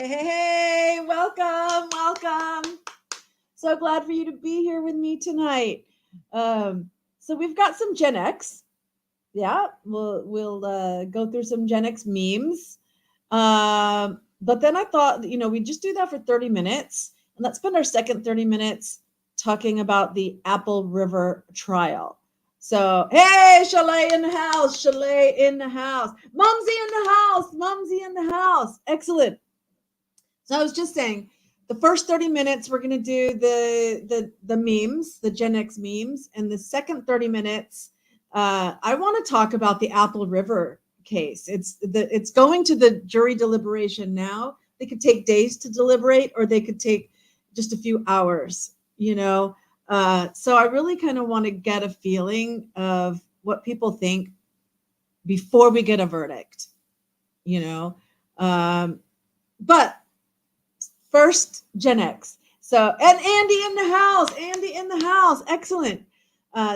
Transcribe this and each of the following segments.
Hey, welcome. So glad for you to be here with me tonight. So we've got some Gen X. Yeah, we'll go through some Gen X memes. But then I thought, we just do that for 30 minutes, and let's spend our second 30 minutes talking about the Apple River trial. So, hey, Chalet in the house, Mumsy in the house. Excellent. So I was just saying, the first 30 minutes we're going to do the memes, the Gen X memes, and the second 30 minutes I want to talk about the Apple River case. It's going to the jury deliberation now. They could take days to deliberate, or they could take just a few hours. So I really kind of want to get a feeling of what people think before we get a verdict. But first, Gen X. So, and Andy in the house. Excellent.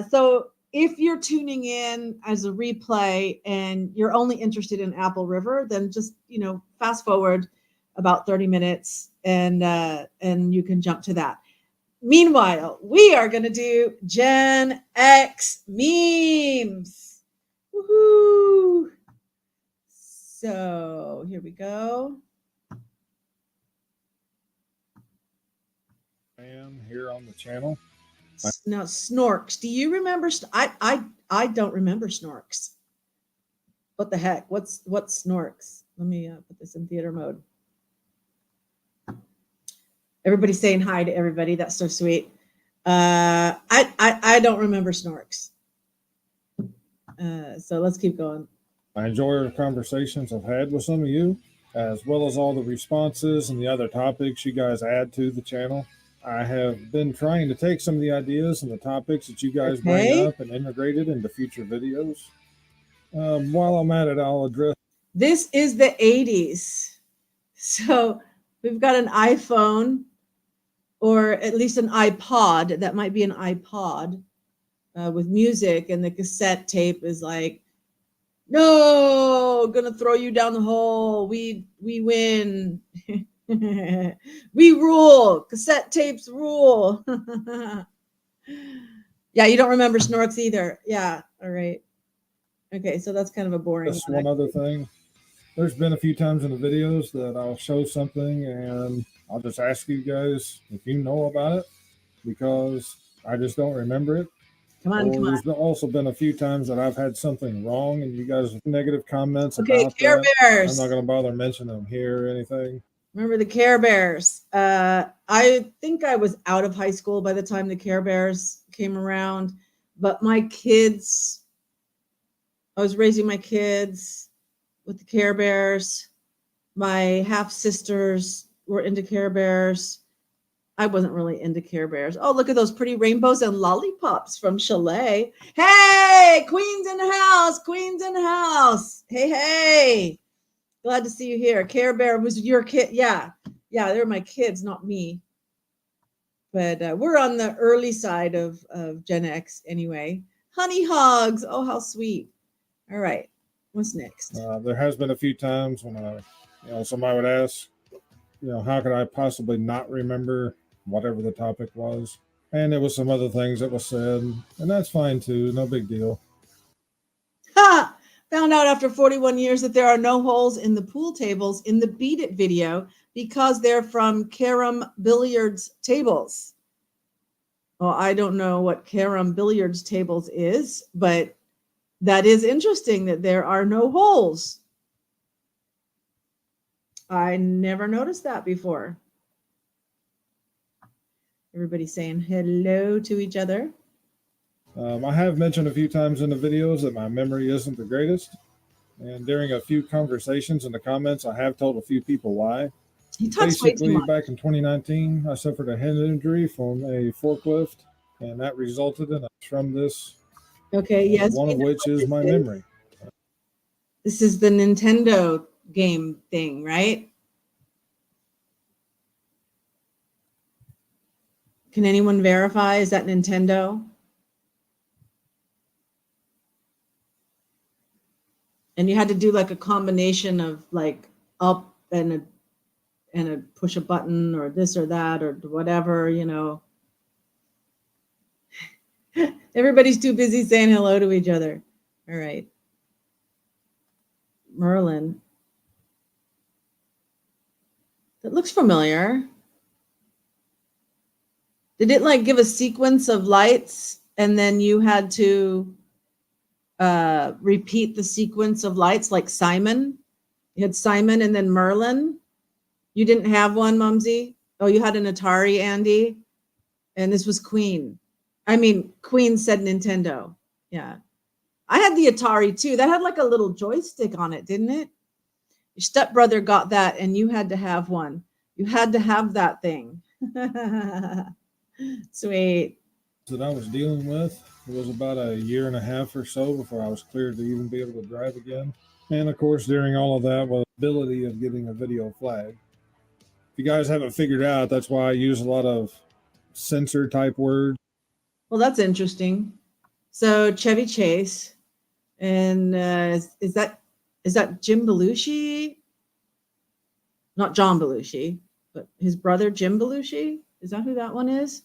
So if you're tuning in as a replay and you're only interested in Apple River, then just, fast forward about 30 minutes and you can jump to that. Meanwhile, we are going to do Gen X memes. Woohoo! So here we go. I am here on the channel. Now, Snorks. Do you remember? I don't remember Snorks. What the heck? What's Snorks? Let me put this in theater mode. Everybody's saying hi to everybody. That's so sweet. I don't remember Snorks. So let's keep going. I enjoy the conversations I've had with some of you, as well as all the responses and the other topics you guys add to the channel. I have been trying to take some of the ideas and the topics that you guys bring up and integrate it into future videos. While I'm at it, I'll address. This is the 80s. So we've got an iPhone, or at least an iPod. That might be an iPod with music, and the cassette tape is like, no, gonna throw you down the hole. We win. We rule. Cassette tapes rule. Yeah, you don't remember Snorks either. Yeah, all right. Okay, so that's kind of a boring. That's one other thing. There's been a few times in the videos that I'll show something and I'll just ask you guys if you know about it, because I just don't remember it. Come on. There's also been a few times that I've had something wrong and you guys have negative comments about Care that. Bears. I'm not going to bother mentioning them here or anything. Remember the Care Bears. I think I was out of high school by the time the Care Bears came around, but I was raising my kids with the Care Bears. My half sisters were into Care Bears. I wasn't really into Care Bears. Oh, look at those pretty rainbows and lollipops from Chalet. Hey, Queen's in the house. Hey. Glad to see you here. Care Bear was your kid. Yeah, they're my kids, not me. But we're on the early side of Gen X anyway. Honey Hogs. Oh, how sweet. All right. What's next? There has been a few times when somebody would ask, how could I possibly not remember whatever the topic was? And there was some other things that was said, and that's fine too. No big deal. Ha! Found out after 41 years that there are no holes in the pool tables in the Beat It video because they're from Carom Billiards tables. Well, I don't know what Carom Billiards tables is, but that is interesting that there are no holes. I never noticed that before. Everybody saying hello to each other. I have mentioned a few times in the videos that my memory isn't the greatest. And during a few conversations in the comments, I have told a few people why. Basically, back in 2019, I suffered a head injury from a forklift, and that resulted in from this. Okay, yes. One of which is my memory. This is the Nintendo game thing, right? Can anyone verify? Is that Nintendo? And you had to do like a combination of like up and push a button or this or that or whatever, you know. Everybody's too busy saying hello to each other. All right. Merlin. That looks familiar. Did it like give a sequence of lights and then you had to repeat the sequence of lights like Simon? You had Simon and then Merlin. You didn't have one, Mumsy? Oh, you had an Atari, Andy? And this was Queen. I mean, Queen said Nintendo. Yeah. I had the Atari too. That had like a little joystick on it, didn't it? Your stepbrother got that and you had to have one. You had to have that thing. Sweet. That I was dealing with. It was about a year and a half or so before I was cleared to even be able to drive again. And of course, during all of that was the ability of getting a video flag. If you guys haven't figured out, that's why I use a lot of censor type words. Well, that's interesting. So Chevy Chase, and is that Jim Belushi? Not John Belushi, but his brother Jim Belushi. Is that who that one is?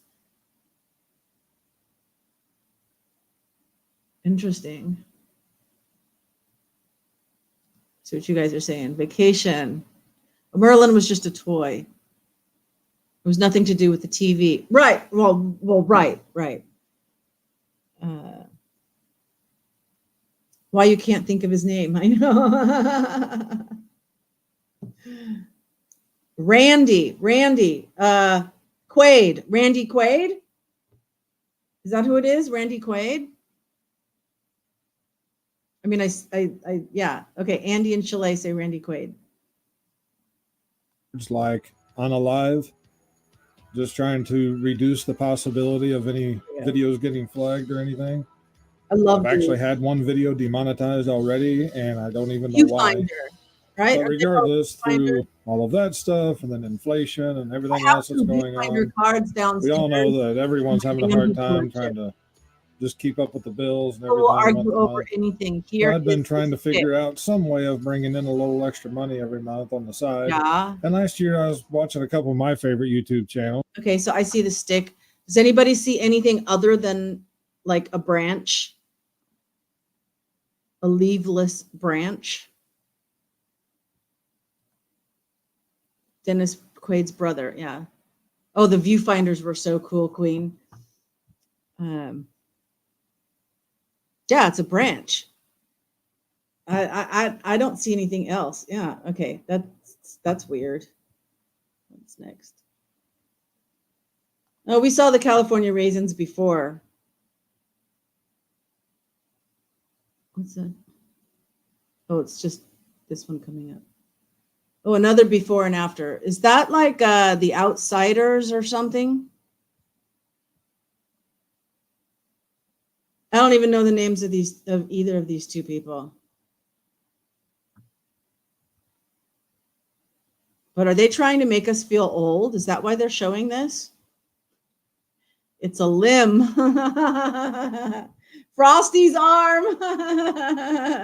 Interesting. See what you guys are saying. Vacation. Merlin was just a toy. It was nothing to do with the TV. Right. Well, right. Why you can't think of his name? I know. Randy. Quaid. Randy Quaid? Is that who it is? Randy Quaid? I mean, I yeah. Okay, Andy and Chalet say Randy Quaid. It's like unalive, just trying to reduce the possibility of any videos getting flagged or anything. I've actually had one video demonetized already, and I don't even know why. Right? But regardless, through all of that stuff, and then inflation and everything else that's going on, cards we all know that everyone's having a hard time trying to just keep up with the bills and everything. We'll argue over anything here. I've been trying to figure out some way of bringing in a little extra money every month on the side. Yeah. And last year I was watching a couple of my favorite YouTube channels. Okay, so I see the stick. Does anybody see anything other than like a branch? A leaveless branch? Dennis Quaid's brother, yeah. Oh, the viewfinders were so cool, Queen. Yeah, it's a branch. I don't see anything else. Yeah, okay, that's weird. What's next? Oh, we saw the California raisins before. What's that? Oh, it's just this one coming up. Oh, another before and after. Is that like The Outsiders or something? I don't even know the names of either of these two people. But are they trying to make us feel old? Is that why they're showing this? It's a limb. Frosty's arm.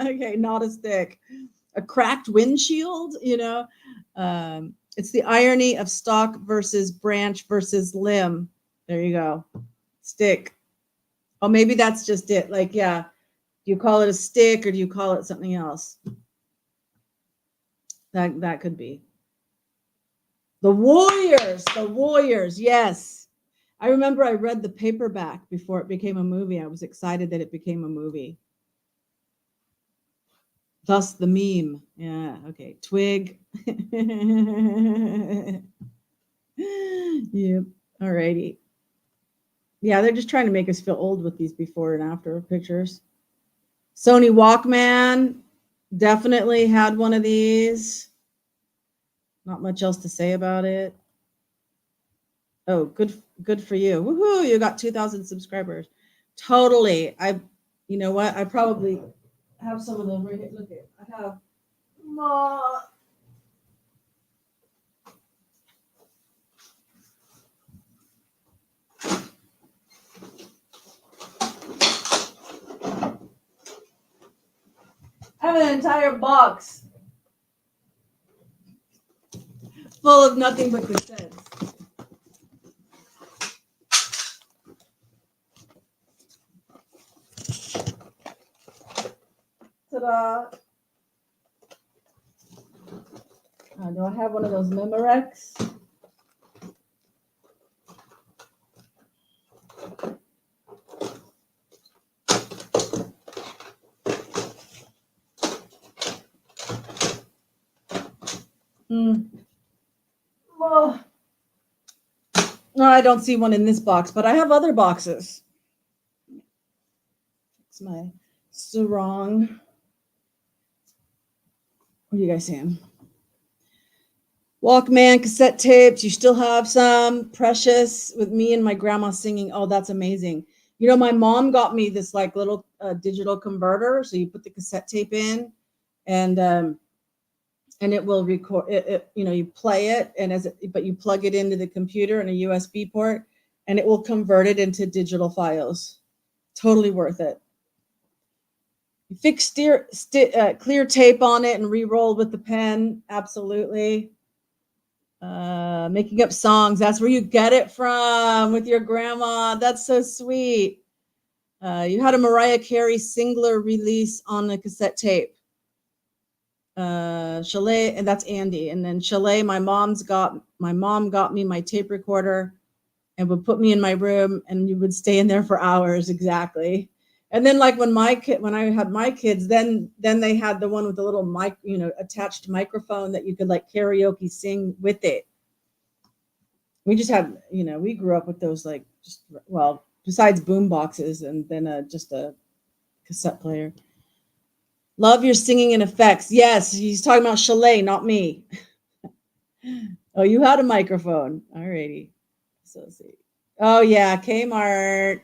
Okay, not a stick. A cracked windshield, you know. It's the irony of stock versus branch versus limb. There you go. Stick. Oh, maybe that's just it. Like, yeah. Do you call it a stick or do you call it something else? That could be. The Warriors. Yes. I remember I read the paperback before it became a movie. I was excited that it became a movie. Thus the meme. Yeah, okay. Twig. Yep. All righty. Yeah, they're just trying to make us feel old with these before and after pictures. Sony Walkman. Definitely had one of these. Not much else to say about it. Oh, good for you. Woohoo, you got 2,000 subscribers. Totally. You know what? I probably have some of them right here. Look at, I have I have an entire box full of nothing but cassettes. Ta-da! Do I have one of those Memorex? Oh. No, I don't see one in this box, but I have other boxes. It's my sarong. What are you guys saying? Walkman, cassette tapes. You still have some? Precious, with me and my grandma singing. Oh, that's amazing. You know, my mom got me this like little digital converter. So you put the cassette tape in, and it will record it, you know, you play it, and but you plug it into the computer in a USB port, and it will convert it into digital files. Totally worth it. You fix clear tape on it and re-roll with the pen. Absolutely. Making up songs. That's where you get it from, with your grandma. That's so sweet. You had a Mariah Carey singler release on the cassette tape. Chalet, and that's Andy. And then Chalet, my mom got me my tape recorder and would put me in my room, and you would stay in there for hours. Exactly. And then like when I had my kids, then they had the one with the little mic, you know, attached microphone that you could like karaoke sing with it. We just had, you know, we grew up with those, like, just, well, besides boom boxes, and then just a cassette player. Love your singing and effects. Yes, he's talking about Chalet, not me. Oh, you had a microphone. All righty. So let's see. Oh yeah, Kmart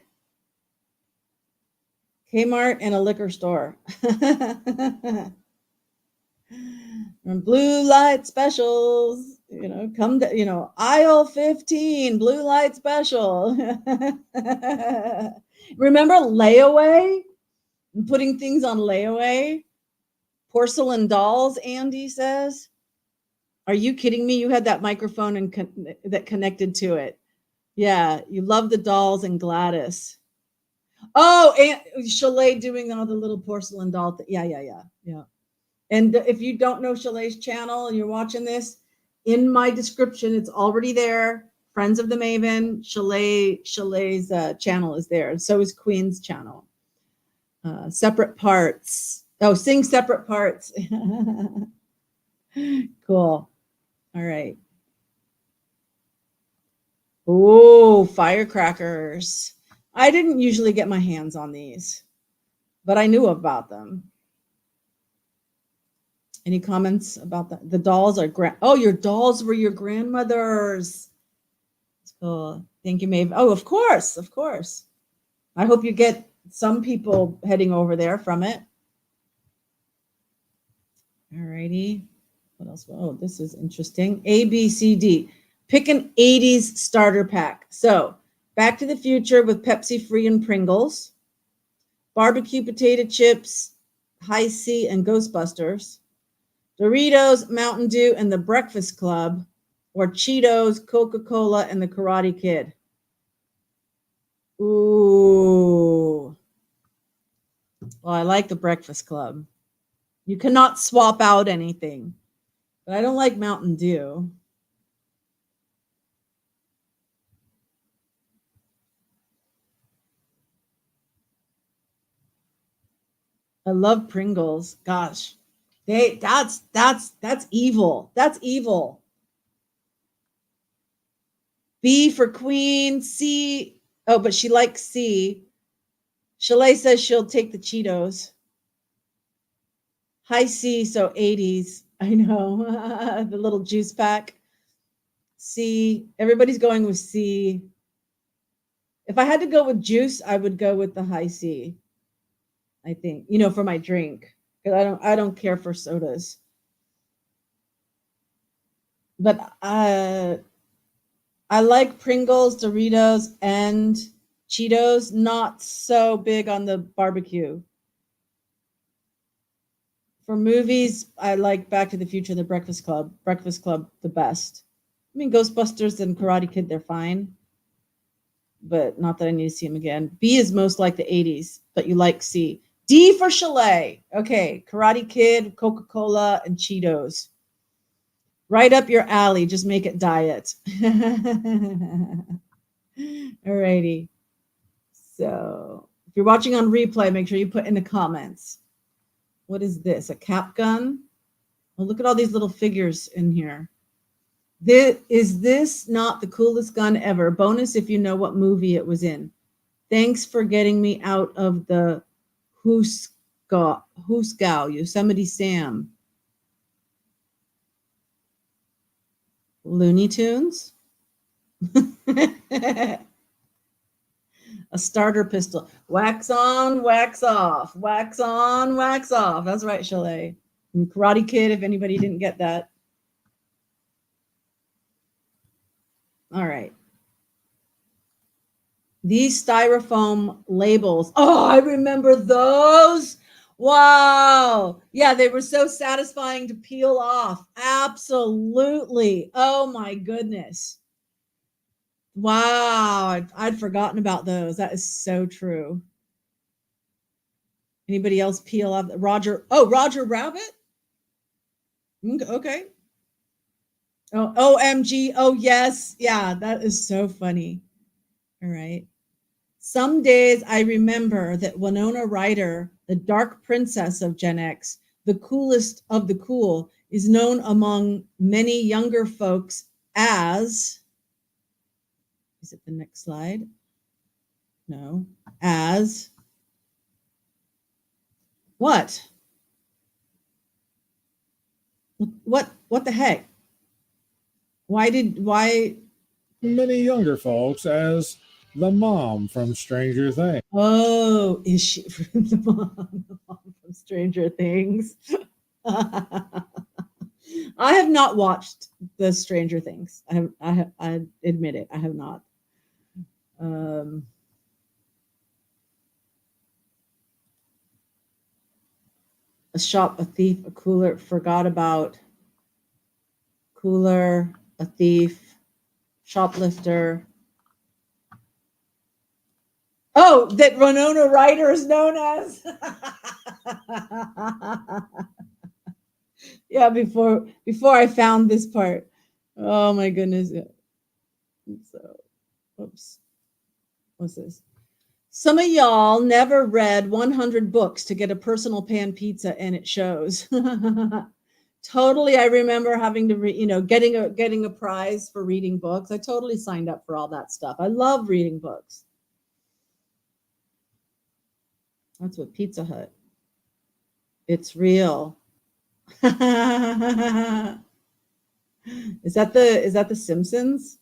and a liquor store. And blue light specials, you know, come to, you know, aisle 15, blue light special. Remember layaway? Putting things on layaway? Porcelain dolls, Andy says. Are you kidding me? You had that microphone and that connected to it. Yeah, you love the dolls and Gladys. Oh, and Chalet doing all the little porcelain doll thing. Yeah. And if you don't know Chalet's channel and you're watching this, in my description, it's already there. Friends of the Maven, Chalet's channel is there. And so is Queen's channel. Separate parts. Oh, sing separate parts. Cool. All right. Oh, firecrackers. I didn't usually get my hands on these, but I knew about them. Any comments about that? The dolls are oh, your dolls were your grandmother's. Cool. Thank you, Maeve. Oh, of course. I hope you get some people heading over there from it. All righty. What else? Oh, this is interesting. A, B, C, D. Pick an 80s starter pack. So, Back to the Future with Pepsi Free and Pringles, barbecue potato chips, High C, and Ghostbusters, Doritos, Mountain Dew, and the Breakfast Club, or Cheetos, Coca-Cola, and the Karate Kid. Ooh. Well, I like the Breakfast Club. You cannot swap out anything. But I don't like Mountain Dew. I love Pringles. Gosh. That's evil. That's evil. B for Queen. C. Oh, but she likes C. Chalet says she'll take the Cheetos. High C, so 80s. I know. The little juice pack. C. Everybody's going with C. If I had to go with juice, I would go with the High C. I think, you know, for my drink. Because I don't care for sodas. But I like Pringles, Doritos, and Cheetos. Not so big on the barbecue. For movies, I like Back to the Future, The Breakfast Club. Breakfast Club, the best. I mean, Ghostbusters and Karate Kid, they're fine. But not that I need to see them again. B is most like the 80s, but you like C. D for Chalet. Okay, Karate Kid, Coca-Cola, and Cheetos. Right up your alley. Just make it diet. Alrighty. So if you're watching on replay, make sure you put in the comments. What is this? A cap gun? Oh, look at all these little figures in here. Is this not the coolest gun ever? Bonus if you know what movie it was in. Thanks for getting me out of the Hooskow, Yosemite Sam. Looney Tunes? A starter pistol. Wax on, wax off. Wax on, wax off. That's right, Chalet. And Karate Kid, if anybody didn't get that. All right. These styrofoam labels. Oh, I remember those. Wow. Yeah, they were so satisfying to peel off. Absolutely. Oh, my goodness. Wow. I'd forgotten about those. That is so true. Anybody else peel off? Roger Rabbit? Okay. Oh, OMG. Oh, yes. Yeah, that is so funny. All right. Some days I remember that Winona Ryder, the dark princess of Gen X, the coolest of the cool, is known among many younger folks as, is it the next slide? No, as what? What the heck? Why? Many younger folks as the mom from Stranger Things. Oh, is she the mom from Stranger Things? I have not watched the Stranger Things. I admit it. I have not. A shop, a thief, a cooler, forgot about cooler, a thief, shoplifter. Oh, that Winona Ryder is known as. Yeah, before I found this part. Oh my goodness. So, oops. What's this? Some of y'all never read 100 books to get a personal pan pizza, and it shows. Totally, I remember having to read, getting a prize for reading books. I totally signed up for all that stuff. I love reading books. That's what Pizza Hut. It's real. Is that the Simpsons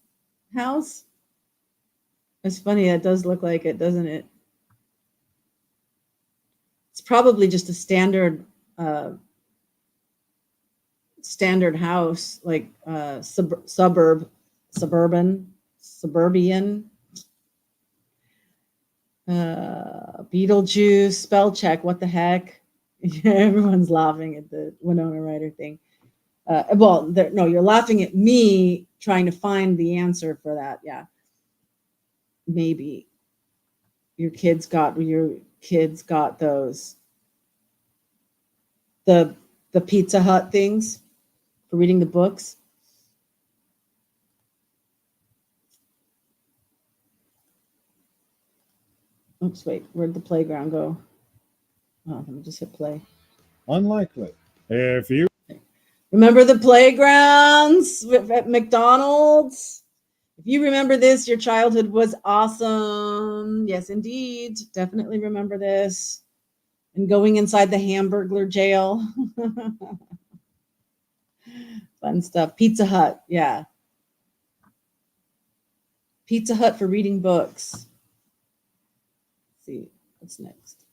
house? It's funny. It does look like it, doesn't it? It's probably just a standard house, like suburban. Beetlejuice, spell check. What the heck? Everyone's laughing at the Winona Ryder thing. No, you're laughing at me trying to find the answer for that. Yeah, maybe your kids got those the Pizza Hut things for reading the books. Oops, wait, where'd the playground go? Oh, let me just hit play. Unlikely. If you remember the playgrounds at McDonald's? If you remember this, your childhood was awesome. Yes, indeed. Definitely remember this. And going inside the Hamburglar jail. Fun stuff. Pizza Hut, yeah. Pizza Hut for reading books. Let's see, what's next?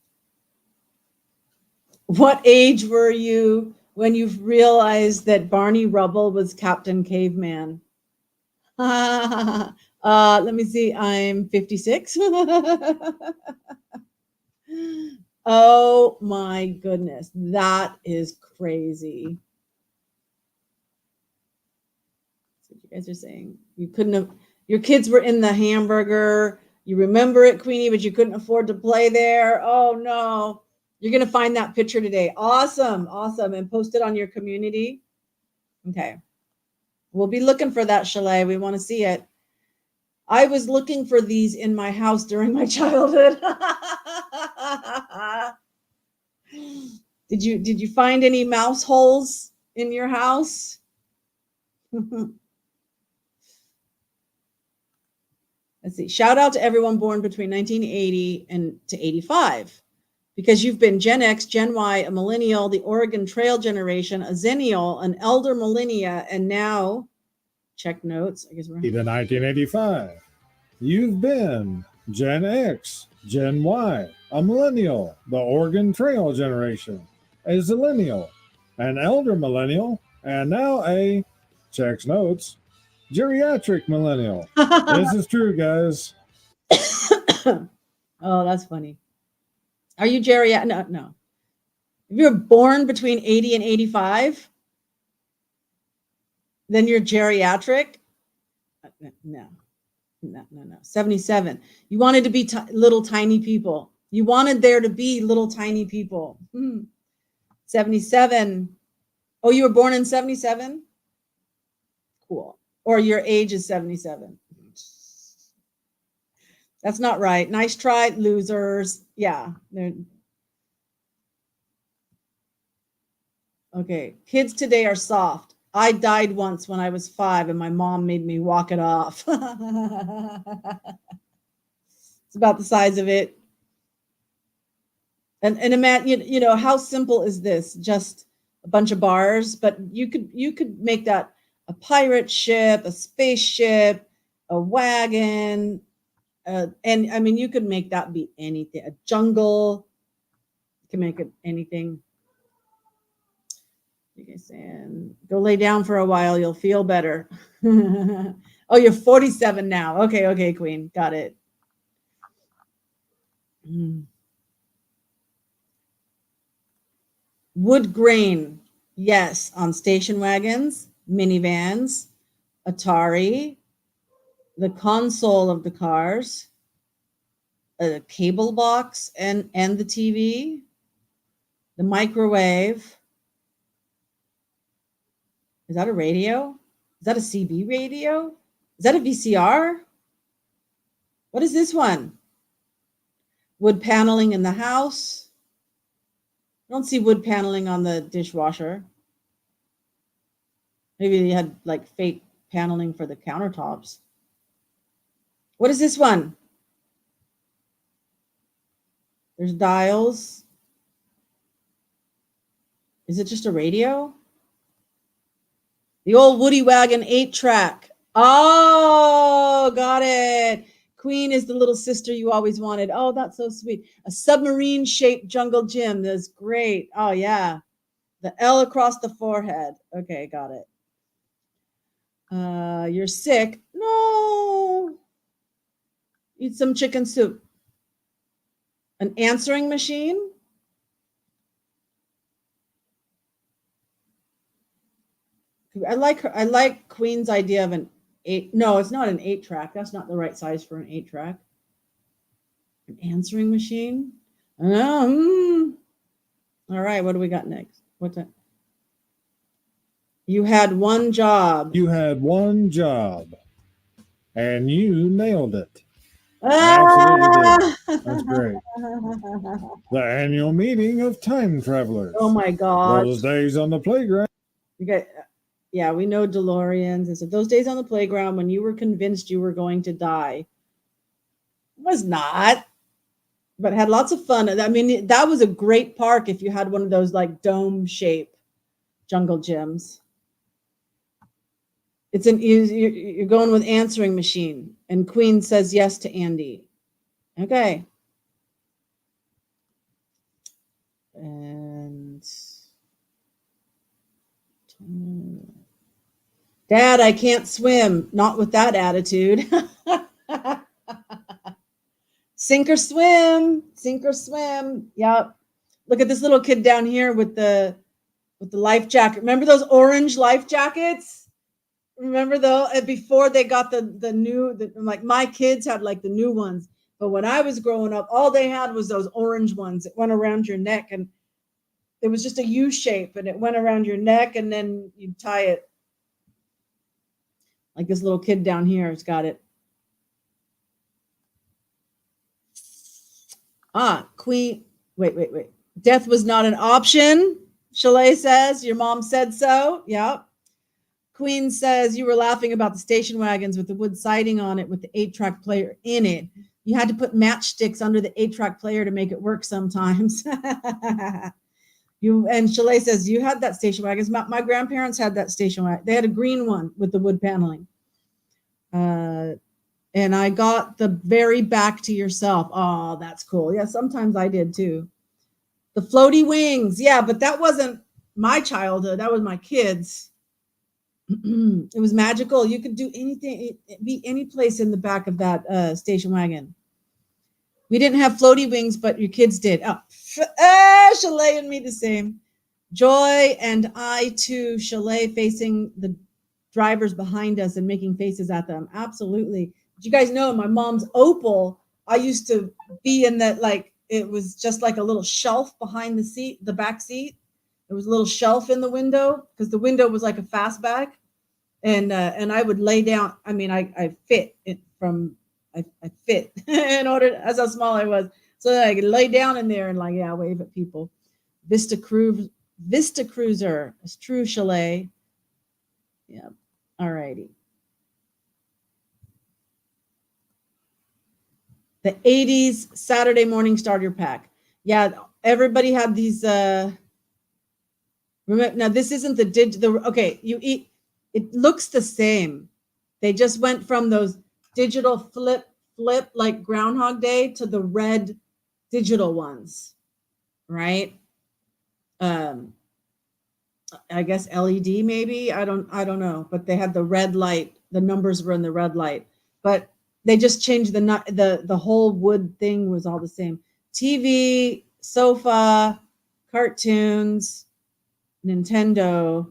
What age were you when you realized that Barney Rubble was Captain Caveman? Let me see. I'm 56. Oh my goodness. That is crazy. You guys are saying you couldn't have, your kids were in the hamburger. You remember it, Queenie, but you couldn't afford to play there. Oh no. You're going to find that picture today. Awesome. Awesome. And post it on your community. Okay. We'll be looking for that, Chalet. We want to see it. I was looking for these in my house during my childhood. Did you find any mouse holes in your house? Let's see. Shout out to everyone born between 1980 and to 85. Because you've been Gen X, Gen Y, a millennial, the Oregon Trail generation, a zennial, an elder millennia, and now, check notes. I guess we're in 1985. You've been Gen X, Gen Y, a millennial, the Oregon Trail generation, a zillennial, an elder millennial, and now a, checks notes, geriatric millennial. This is true, guys. Oh, that's funny. Are you geriatric? No. If you're born between 80 and 85, then you're geriatric? No. 77. You wanted to be little tiny people. You wanted there to be little tiny people. 77. Oh, you were born in 77? Cool. Or your age is 77. That's not right. Nice try, losers. Yeah. Okay. Kids today are soft. I died once when I was 5 and my mom made me walk it off. It's about the size of it. And imagine, you know, how simple is this? Just a bunch of bars, but you could make that a pirate ship, a spaceship, a wagon, and I mean, you could make that be anything. A jungle, you can make it anything. You guys saying, go lay down for a while, you'll feel better. Oh, you're 47 now. Okay, Queen, got it. Wood grain, yes, on station wagons, minivans, Atari, the console of the cars, a cable box and the TV, the microwave. Is that a radio? Is that a CB radio? Is that a VCR? What is this one? Wood paneling in the house. I don't see wood paneling on the dishwasher. Maybe they had like fake paneling for the countertops. What is this one? There's dials. Is it just a radio? The old Woody Wagon 8-track. Oh, got it. Queen is the little sister you always wanted. Oh, that's so sweet. A submarine-shaped jungle gym. That's great. Oh, yeah. The L across the forehead. Okay, got it. You're sick. No. Eat some chicken soup. An answering machine? I like Queen's idea of an 8. No, it's not an 8-track. That's not the right size for an 8-track. An answering machine? All right, what do we got next? What's that? You had one job. You had one job, and you nailed it. Absolutely did. That's great. The annual meeting of time travelers. Oh my God. Those days on the playground. Yeah, we know DeLoreans. And so those days on the playground when you were convinced you were going to die. Was not, but had lots of fun. I mean, that was a great park if you had one of those like dome shape jungle gyms. You're going with answering machine, and Queen says yes to Andy. Okay. And Dad, I can't swim. Not with that attitude. Sink or swim. Sink or swim. Yep. Look at this little kid down here with the life jacket. Remember those orange life jackets? Remember though, before they got the new, like my kids had like the new ones, but when I was growing up, all they had was those orange ones that went around your neck, and it was just a U shape, and it went around your neck, and then you tie it. Like this little kid down here has got it. Queen. Wait. Death was not an option. Chalet says, your mom said so. Yep. Queen says, you were laughing about the station wagons with the wood siding on it with the 8-track player in it. You had to put matchsticks under the 8-track player to make it work sometimes. And Chalet says, you had that station wagons. My grandparents had that station wagon. They had a green one with the wood paneling. And I got the very back to yourself. Oh, that's cool. Yeah, sometimes I did too. The floaty wings. Yeah, but that wasn't my childhood. That was my kids. It was magical. You could do anything, be any place in the back of that station wagon. We didn't have floaty wings, but your kids did. Chalet and me the same. Joy and I too. Chalet facing the drivers behind us and making faces at them. Absolutely. But you guys know my mom's Opal, I used to be in that, like, it was just like a little shelf behind the seat, the back seat. There was a little shelf in the window because the window was like a fastback. And I would lay down. I mean, I fit it from, I fit in order, that's how small I was. So that I could lay down in there and like, yeah, wave at people. Vista Cruiser, it's true, Chalet. Yeah. All righty. The 80s Saturday morning starter pack. Yeah, everybody had these. Remember, now this isn't okay, you eat. It looks the same. They just went from those digital flip like Groundhog Day to the red digital ones, right? I guess LED maybe. I don't know, but they had the red light. The numbers were in the red light, but they just changed the whole wood thing was all the same. TV, sofa, cartoons, Nintendo.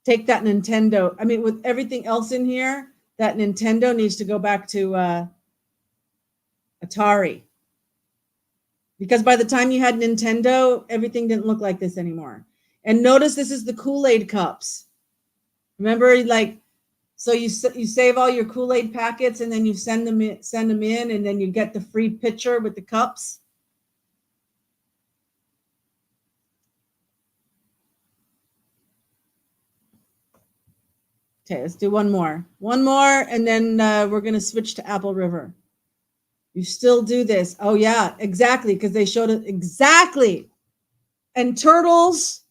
Take that Nintendo. I mean, with everything else in here, that Nintendo needs to go back to Atari. Because by the time you had Nintendo, everything didn't look like this anymore. And notice this is the Kool-Aid cups. Remember, like, so you save all your Kool-Aid packets and then you send them in, and then you get the free pitcher with the cups. Okay, let's do one more, and then we're going to switch to Apple River. You still do this. Oh, yeah, exactly, because they showed it exactly. And turtles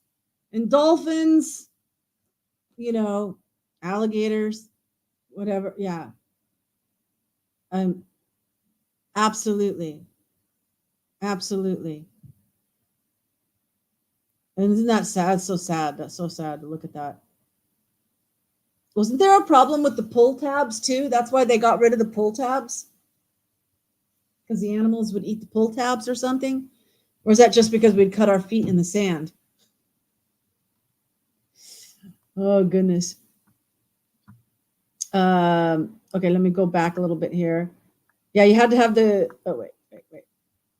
and dolphins, alligators, whatever. Yeah. Absolutely. Absolutely. And isn't that sad? So sad. That's so sad to look at that. Wasn't there a problem with the pull tabs too? That's why they got rid of the pull tabs? Because the animals would eat the pull tabs or something? Or is that just because we'd cut our feet in the sand? Oh, goodness. Okay, let me go back a little bit here. Yeah, you had to have the, wait.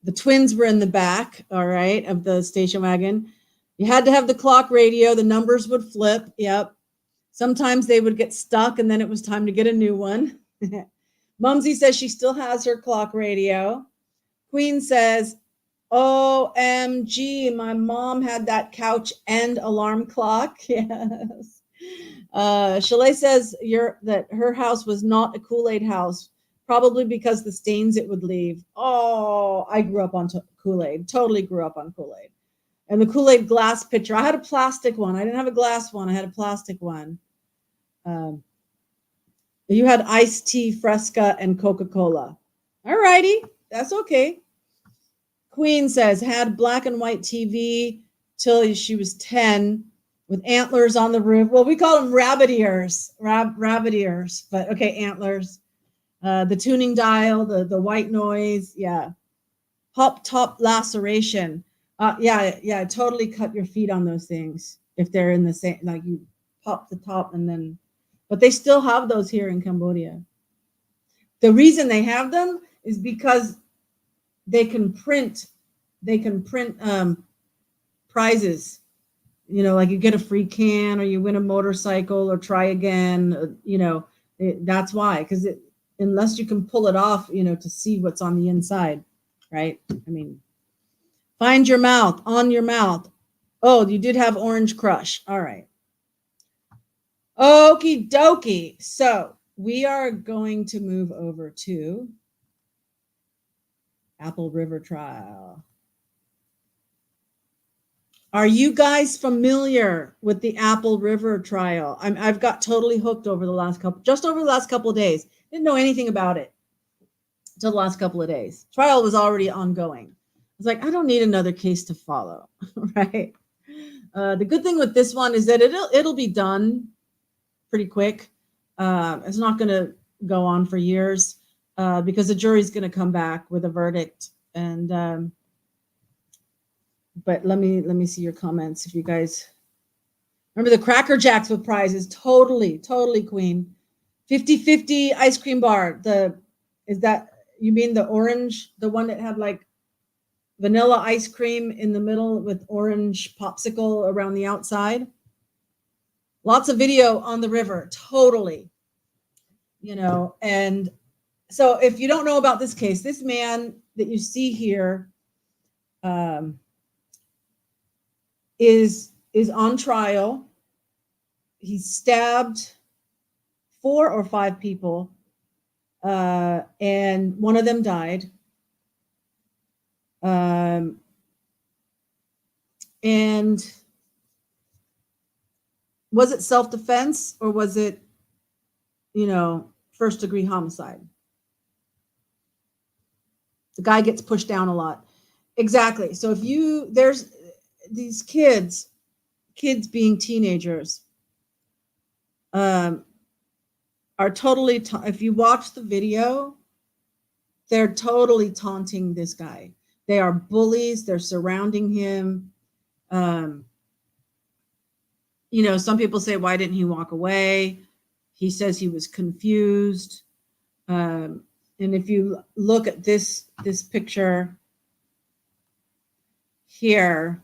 The twins were in the back, all right, of the station wagon. You had to have the clock radio. The numbers would flip. Yep. Sometimes they would get stuck, and then it was time to get a new one. Mumsy says she still has her clock radio. Queen says, OMG, my mom had that couch and alarm clock. Yes. Chalet says that her house was not a Kool-Aid house, probably because the stains it would leave. Oh, I grew up on Kool-Aid. Totally grew up on Kool-Aid. And the Kool-Aid glass pitcher. I had a plastic one. I didn't have a glass one. I had a plastic one. You had iced tea, Fresca, and Coca-Cola. All righty. That's okay. Queen says, had black and white TV till she was 10 with antlers on the roof. Well, we call them rabbit ears. Rabbit ears. But okay, antlers. The tuning dial, the white noise. Yeah. Pop top laceration. Yeah, totally cut your feet on those things if they're in the same, like you pop the top and then, but they still have those here in Cambodia. The reason they have them is because they can print prizes. You know, like you get a free can or you win a motorcycle or try again, you know, that's why, because unless you can pull it off, you know, to see what's on the inside, right? I mean, find your mouth, on your mouth. Oh, you did have Orange Crush. All right. Okie dokie. So we are going to move over to Apple River Trial. Are you guys familiar with the Apple River Trial? I've got totally hooked over the last couple of days. Didn't know anything about it until the last couple of days. Trial was already ongoing. I was like, I don't need another case to follow, right? The good thing with this one is that it'll be done pretty quick. It's not going to go on for years because the jury's going to come back with a verdict. And but let me see your comments if you guys remember the Cracker Jacks with prizes. Totally queen. 50-50 ice cream bar. Is that, you mean the orange, the one that had like vanilla ice cream in the middle with orange popsicle around the outside? Lots of video on the river. Totally. You know, and so if you don't know about this case, this man that you see here is on trial. He stabbed 4 or 5 people, and one of them died. And was it self-defense or was it, you know, first-degree homicide? The guy gets pushed down a lot. Exactly. So there's these kids being teenagers, are totally, if you watch the video, they're totally taunting this guy. They are bullies. They're surrounding him. You know, some people say, why didn't he walk away? He says he was confused. And if you look at this picture here,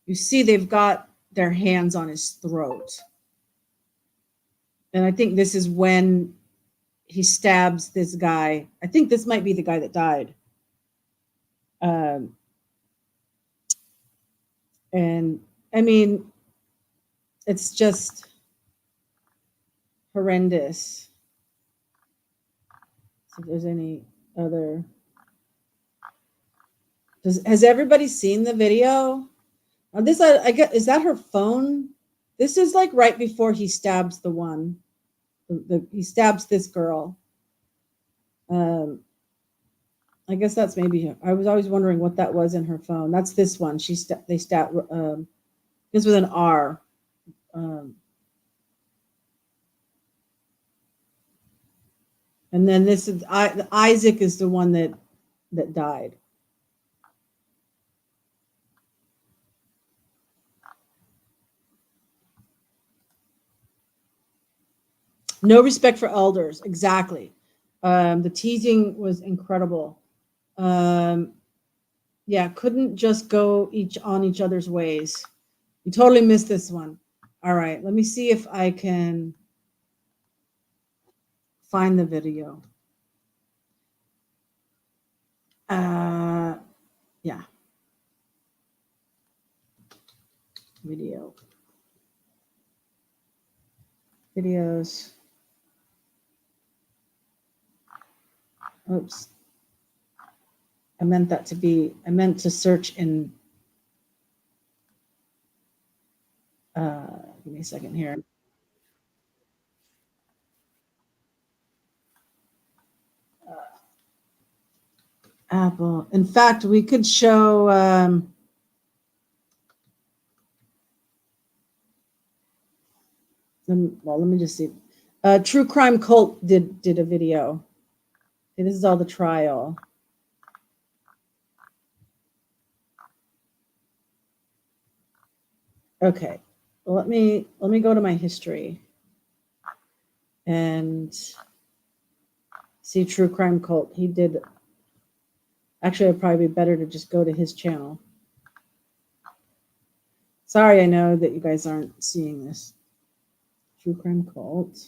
you see they've got their hands on his throat. And I think this is when he stabs this guy. I think this might be the guy that died. And I mean, it's just horrendous. So if there's any other, has everybody seen the video? This, I get, is that her phone? This is like right before he stabs the one. He stabs this girl. I guess that's maybe, I was always wondering what that was in her phone. That's this one. They stab, this with an R. And then this is Isaac is the one that died. No respect for elders. Exactly. The teasing was incredible. Yeah, couldn't just go on each other's ways. You totally missed this one. All right, let me see if I can find the video. Yeah. Videos. Oops. I meant to search in, give me a second here. Apple. In fact, we could show, well, let me just see. True Crime Cult did a video. Okay, this is all the trial. Okay. let me go to my history and see True Crime Cult. He did. Actually, it'd probably be better to just go to his channel. Sorry, I know that you guys aren't seeing this. True Crime Cult.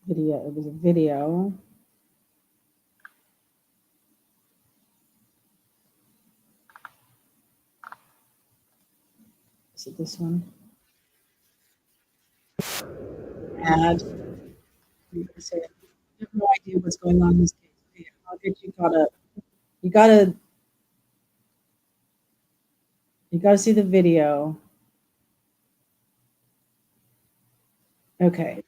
Video. It was a video. Is it this one? Ad. I have no idea what's going on in this case. I'll get you caught up. You gotta see the video. Okay.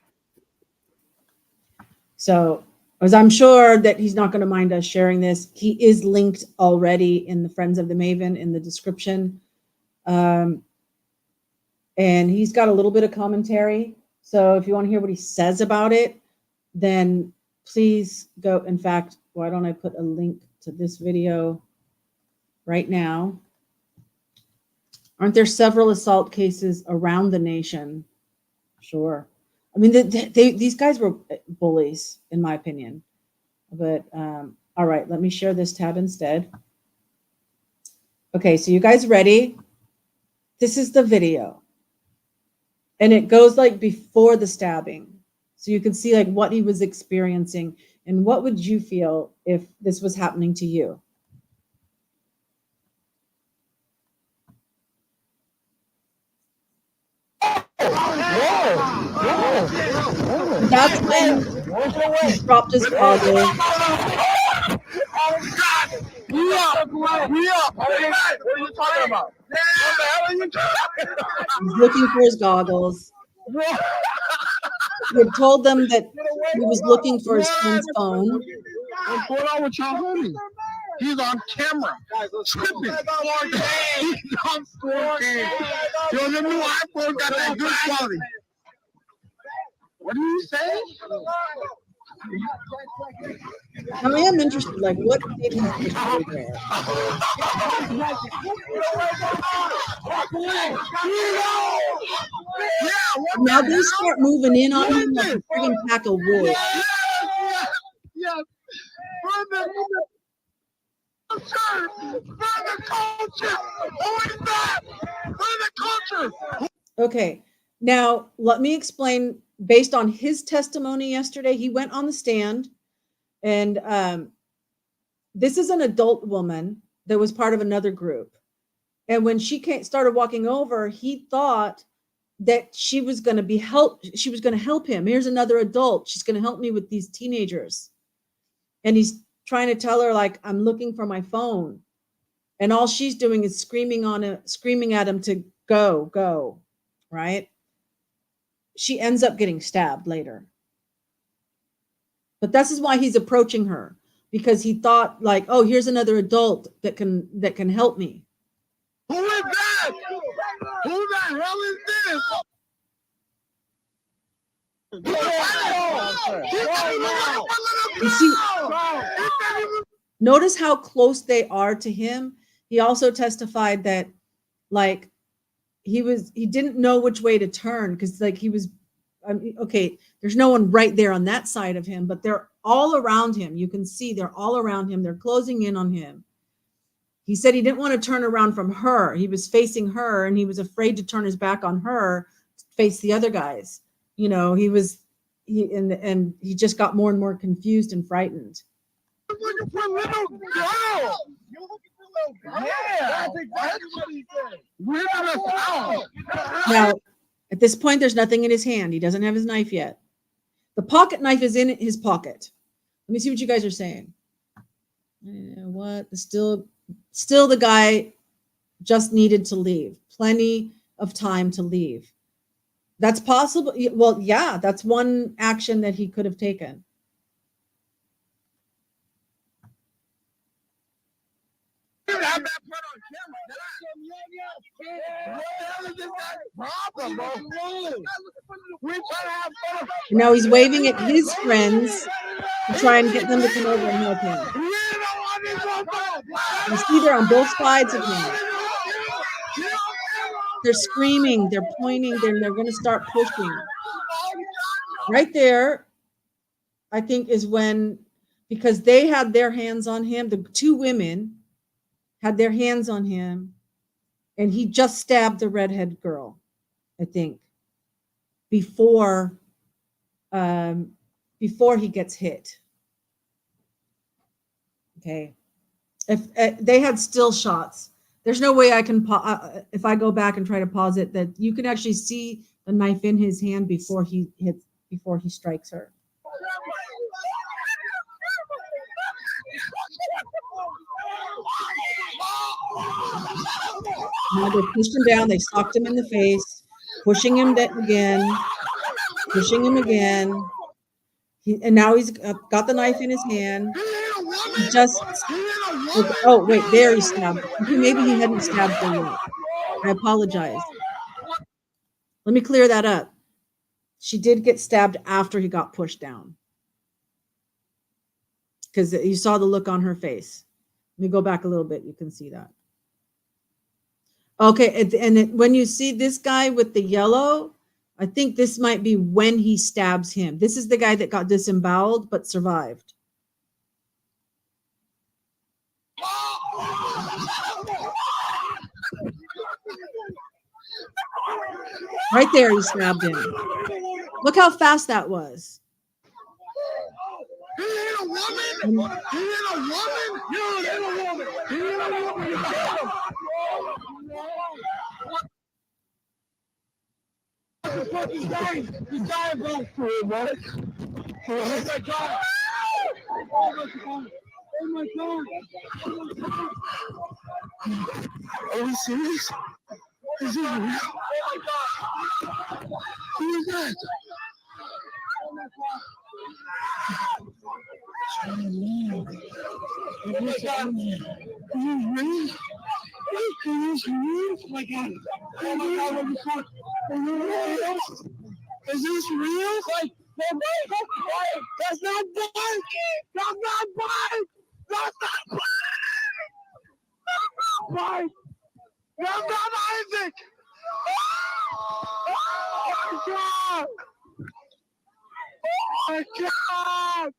So, as I'm sure that he's not going to mind us sharing this, he is linked already in the Friends of the Maven in the description. And he's got a little bit of commentary. So if you want to hear what he says about it, then please go. In fact, why don't I put a link to this video right now? Aren't there several assault cases around the nation? Sure. I mean, these guys were bullies, in my opinion. But all right, let me share this tab instead. Okay, so you guys ready? This is the video. And it goes like before the stabbing. So you can see like what he was experiencing. And what would you feel if this was happening to you? That's when he dropped his goggles. We up. What are you talking about? What the hell are you talking about? He's looking for his goggles. He had told them that he was looking for his friend's phone. What's going on with y'all homie? He's on camera. Tripping. He's on 4K. Yo, the new iPhone got that good quality. What do you say? I am interested, like, what did he do there? Now they start moving in on him like a friggin' pack of wolves. Yes. Okay, now let me explain. Based on his testimony yesterday, he went on the stand, and this is an adult woman that was part of another group. And when she started walking over, he thought that she was going to be she was going to help him. Here's another adult. She's going to help me with these teenagers. And he's trying to tell her, like, I'm looking for my phone. And all she's doing is screaming at him to go, right? She ends up getting stabbed later. But this is why he's approaching her, because he thought, like, oh, here's another adult that can help me. Who is that? Who the hell is this? You see, notice how close they are to him. He also testified that, like, he didn't know which way to turn, because, like, he was, okay, there's no one right there on that side of him, but they're all around him. You can see they're all around him. They're closing in on him. He said he didn't want to turn around from her. He was facing her, and he was afraid to turn his back on her to face the other guys. You know, he just got more and more confused and frightened. You're looking for a little girl. Yeah, that's exactly what he said. We're not out. Now, at this point, there's nothing in his hand. He doesn't have his knife yet. The pocket knife is in his pocket. Let me see what you guys are saying. What? Still the guy just needed to leave. Plenty of time to leave. That's possible. Well, yeah, that's one action that he could have taken. Have that part on camera. What the hell is this guy's problem, bro? We're trying to have fun. Now he's waving at his friends to try and get them to come over and help him. We don't want this one. You see they're on both sides of him. They're screaming, they're pointing, they're going to start pushing. Right there, I think, is when, because they had their hands on him, the two women had their hands on him, and he just stabbed the redhead girl, I think, before he gets hit. Okay. If they had still shots, there's no way I can, if I go back and try to pause it, that you can actually see the knife in his hand before he strikes her. Now they pushed him down, they socked him in the face, pushing him again, pushing him again. And now he's got the knife in his hand. He just, oh wait, there he stabbed. Okay, maybe he hadn't stabbed her yet. I apologize. Let me clear that up. She did get stabbed after he got pushed down, because you saw the look on her face. Let me go back a little bit. You can see that. Okay, and when you see this guy with the yellow, I think this might be when he stabs him. This is the guy that got disemboweled but survived. Right there, he stabbed him. Look how fast that was. He hit a woman. He hit a woman. You hit a woman. He hit a woman. You got him. What the fuck is dying? He's dying, bro. Oh my God. Oh my God. Oh my God. Oh my God. Are we serious? Is this real? Oh my God. Who is that? Oh my God. Oh my God. Is this real? Is this real? Oh my God. Oh my God. What the fuck? Is this real? Like, that's not bike! That's not bike! That's not bike! That's not bike! That's not Isaac! Oh my God! Oh my God!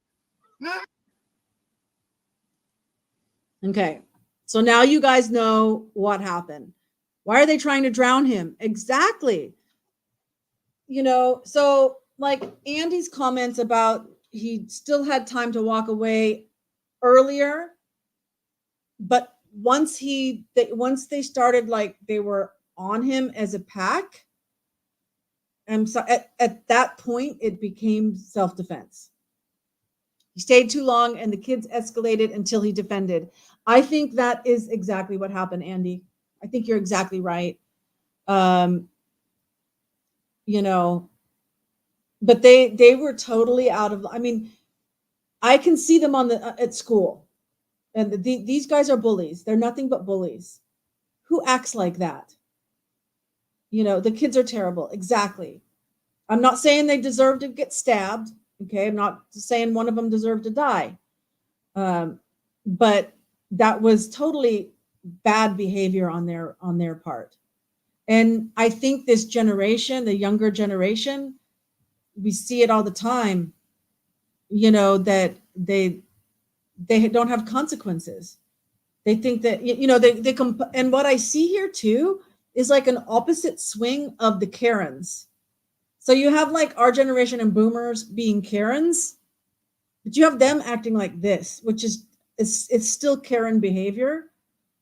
Okay, so now you guys know what happened. Why are they trying to drown him? Exactly. You know, so like Andy's comments about he still had time to walk away earlier, but once they started, like, they were on him as a pack, and so at that point it became self-defense. He stayed too long and the kids escalated until he defended. I think that is exactly what happened, Andy. I think you're exactly right. You know, but they were totally out of, I mean, I can see them on at school, and these guys are bullies. They're nothing but bullies. Who acts like that? You know, the kids are terrible. Exactly. I'm not saying they deserve to get stabbed. Okay. I'm not saying one of them deserved to die. But that was totally bad behavior on their part. And I think this generation, the younger generation, we see it all the time, you know, that they don't have consequences. They think that, you know, and what I see here too is like an opposite swing of the Karens. So you have like our generation and boomers being Karens, but you have them acting like this, which is it's still Karen behavior,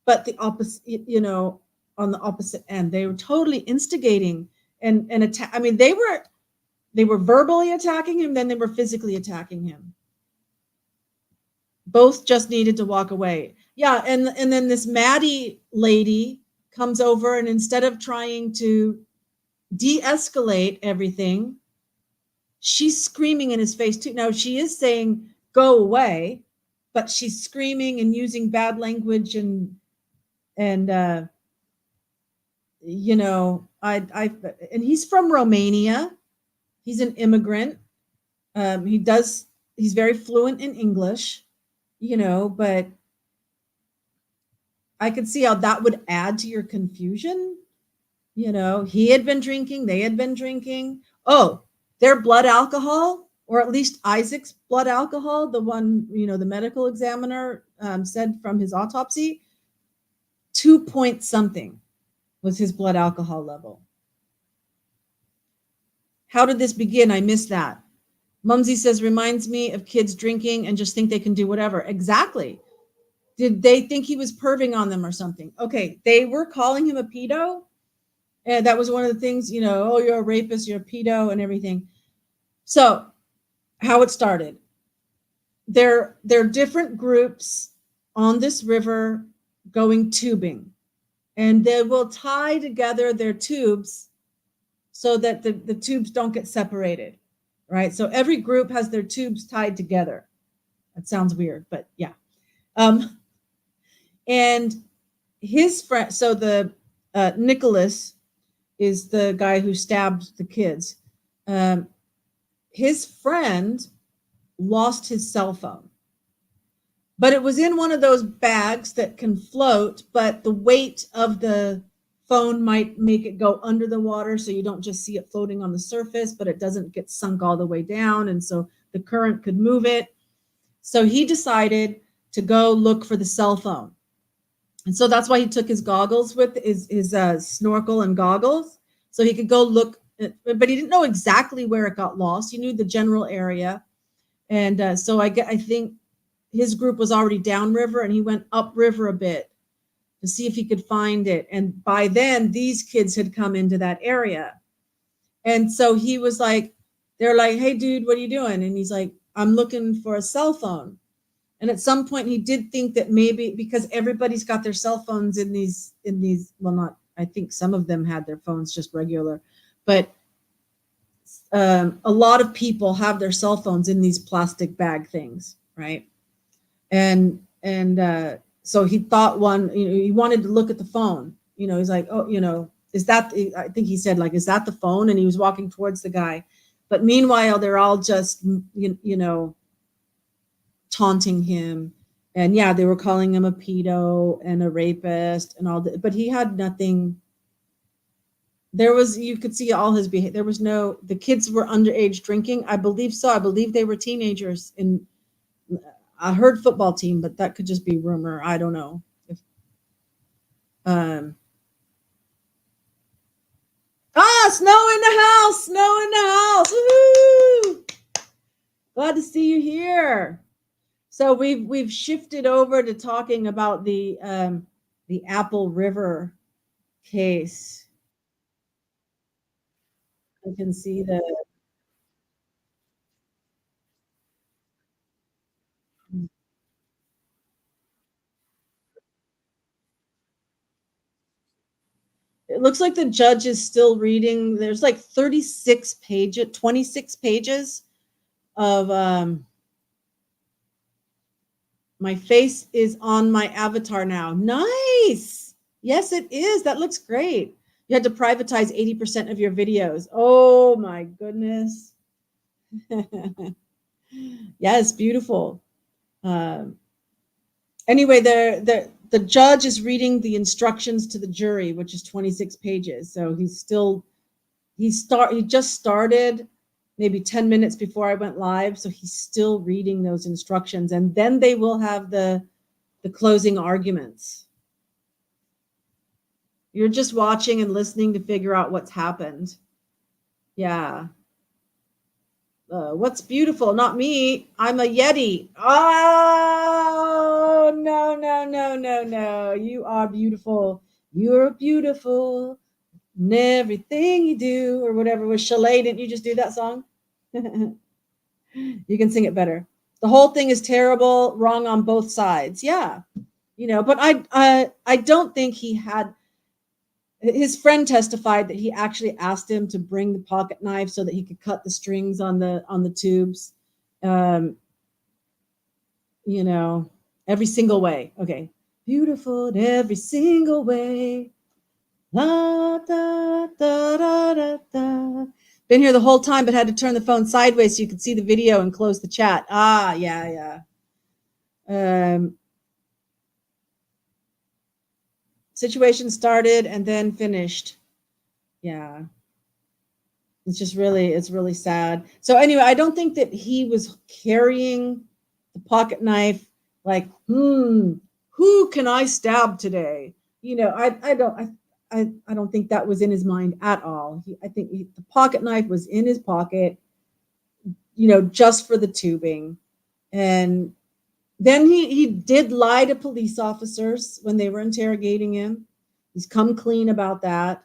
but the opposite, you know, on the opposite end. They were totally instigating and attack. I mean, they were verbally attacking him, then they were physically attacking him. Both just needed to walk away. Yeah, and then this Maddie lady comes over, and instead of trying to de-escalate everything, she's screaming in his face too. Now she is saying go away, but she's screaming and using bad language and you know, and he's from Romania. He's an immigrant. He's very fluent in English, you know, but I could see how that would add to your confusion. You know, he had been drinking, they had been drinking. Oh, their blood alcohol, or at least Isaac's blood alcohol, the one, you know, the medical examiner said from his autopsy, 2 point something was his blood alcohol level. How did this begin? I missed that. Mumsy says, reminds me of kids drinking and just think they can do whatever. Exactly. Did they think he was perving on them or something? Okay, they were calling him a pedo. And that was one of the things, you know, oh, you're a rapist, you're a pedo and everything. So how it started. They're different groups on this river going tubing. And they will tie together their tubes so that the tubes don't get separated, right? So every group has their tubes tied together. That sounds weird, but yeah. And his friend, so the Nicholas is the guy who stabbed the kids. His friend lost his cell phone, but it was in one of those bags that can float, but the weight of the phone might make it go under the water, so you don't just see it floating on the surface, but it doesn't get sunk all the way down, and so the current could move it. So he decided to go look for the cell phone. And so that's why he took his goggles with his snorkel and goggles, so he could go look, but he didn't know exactly where it got lost. He knew the general area. And so I think his group was already downriver, and he went upriver a bit to see if he could find it. And by then, these kids had come into that area. And so he was like, they're like, hey, dude, what are you doing? And he's like, I'm looking for a cell phone. And at some point, he did think that maybe because everybody's got their cell phones in these, well, not, I think some of them had their phones just regular, but a lot of people have their cell phones in these plastic bag things, right? And so he thought he wanted to look at the phone. You know, he's like, oh, you know, is that, I think he said, like, is that the phone? And he was walking towards the guy. But meanwhile, they're all just, you know, taunting him. And yeah, they were calling him a pedo and a rapist and all that. But he had nothing. There was, you could see all his behavior. There was no, the kids were underage drinking. I believe so. I believe they were teenagers. I heard football team, but that could just be rumor. I don't know. Snow in the house. Snow in the house. Woo-hoo! Glad to see you here. So we've shifted over to talking about the Apple River case. I can see the it looks like the judge is still reading. There's like 26 pages of my face is on my avatar now. Nice. Yes, it is. That looks great. You had to privatize 80% of your videos. Oh my goodness. Yes, beautiful. Anyway, the judge is reading the instructions to the jury, which is 26 pages. So he just started maybe 10 minutes before I went live. So he's still reading those instructions, and then they will have the closing arguments. You're just watching and listening to figure out what's happened. Yeah. What's beautiful? Not me. I'm a Yeti. Oh, no. You are beautiful. You're beautiful in everything you do, or whatever. Was Chalet, didn't you just do that song? You can sing it better. The whole thing is terrible, wrong on both sides. Yeah. You know, but I don't think he had. His friend testified that he actually asked him to bring the pocket knife so that he could cut the strings on the tubes. You know, every single way. Okay. Beautiful in every single way. La, da, da, da, da, da. Been here the whole time, but had to turn the phone sideways so you could see the video and close the chat. Yeah. situation started and then finished. Yeah. It's really sad. So anyway, I don't think that he was carrying the pocket knife like, who can I stab today? I don't think that was in his mind at all. I think the pocket knife was in his pocket, just for the tubing. And then he did lie to police officers when they were interrogating him. He's come clean about that.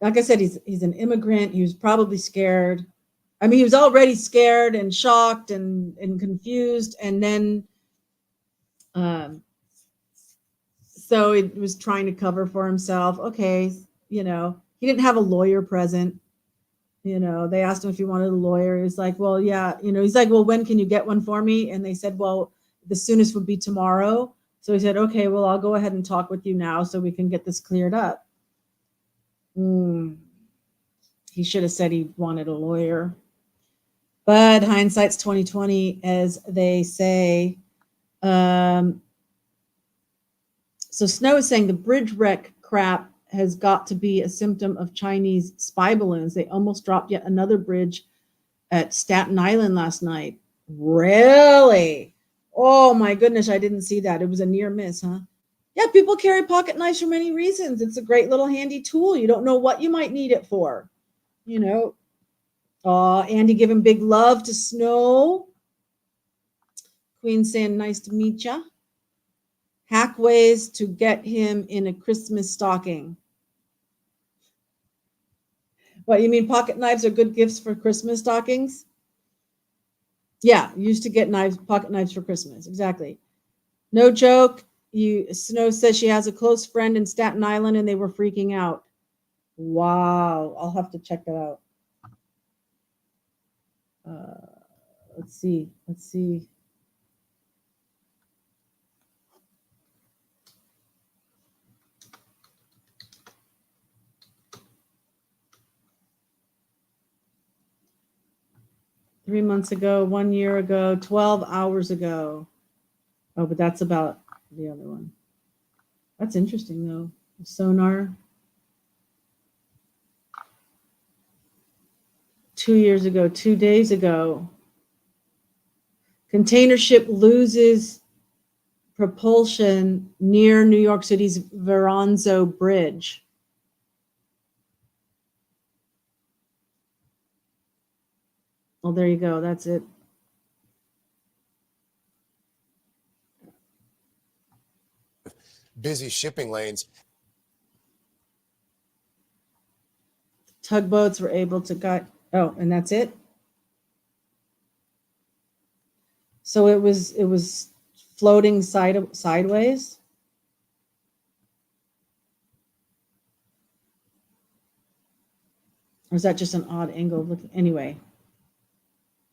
Like I said, he's an immigrant. He was probably scared. I mean, he was already scared and shocked and confused. And then, so he was trying to cover for himself. Okay. He didn't have a lawyer present. They asked him if he wanted a lawyer. He's like, well, yeah. He's like, well, when can you get one for me? And they said, well, the soonest would be tomorrow. So he said, okay, well, I'll go ahead and talk with you now so we can get this cleared up. He should have said he wanted a lawyer. But hindsight's 2020, as they say. So Snow is saying the bridge wreck crap has got to be a symptom of Chinese spy balloons. They almost dropped yet another bridge at Staten Island last night. Really? Oh my goodness, I didn't see that. It was a near miss, huh? Yeah, people carry pocket knives for many reasons. It's a great little handy tool. You don't know what you might need it for. Andy giving big love to Snow. Queen saying, nice to meet ya. Hack ways to get him in a Christmas stocking. What, you mean pocket knives are good gifts for Christmas stockings? Yeah, used to get pocket knives for Christmas. Exactly. No joke. Snow says she has a close friend in Staten Island and they were freaking out. Wow. I'll have to check that out. Let's see. 3 months ago, 1 year ago, 12 hours ago. Oh, but that's about the other one. That's interesting, though. Sonar. 2 years ago, 2 days ago. Container ship loses propulsion near New York City's Verrazano Bridge. Well, there you go. That's it. Busy shipping lanes. Tugboats were able to guide. Oh, and that's it. So it was floating sideways. Or is that just an odd angle looking? Anyway.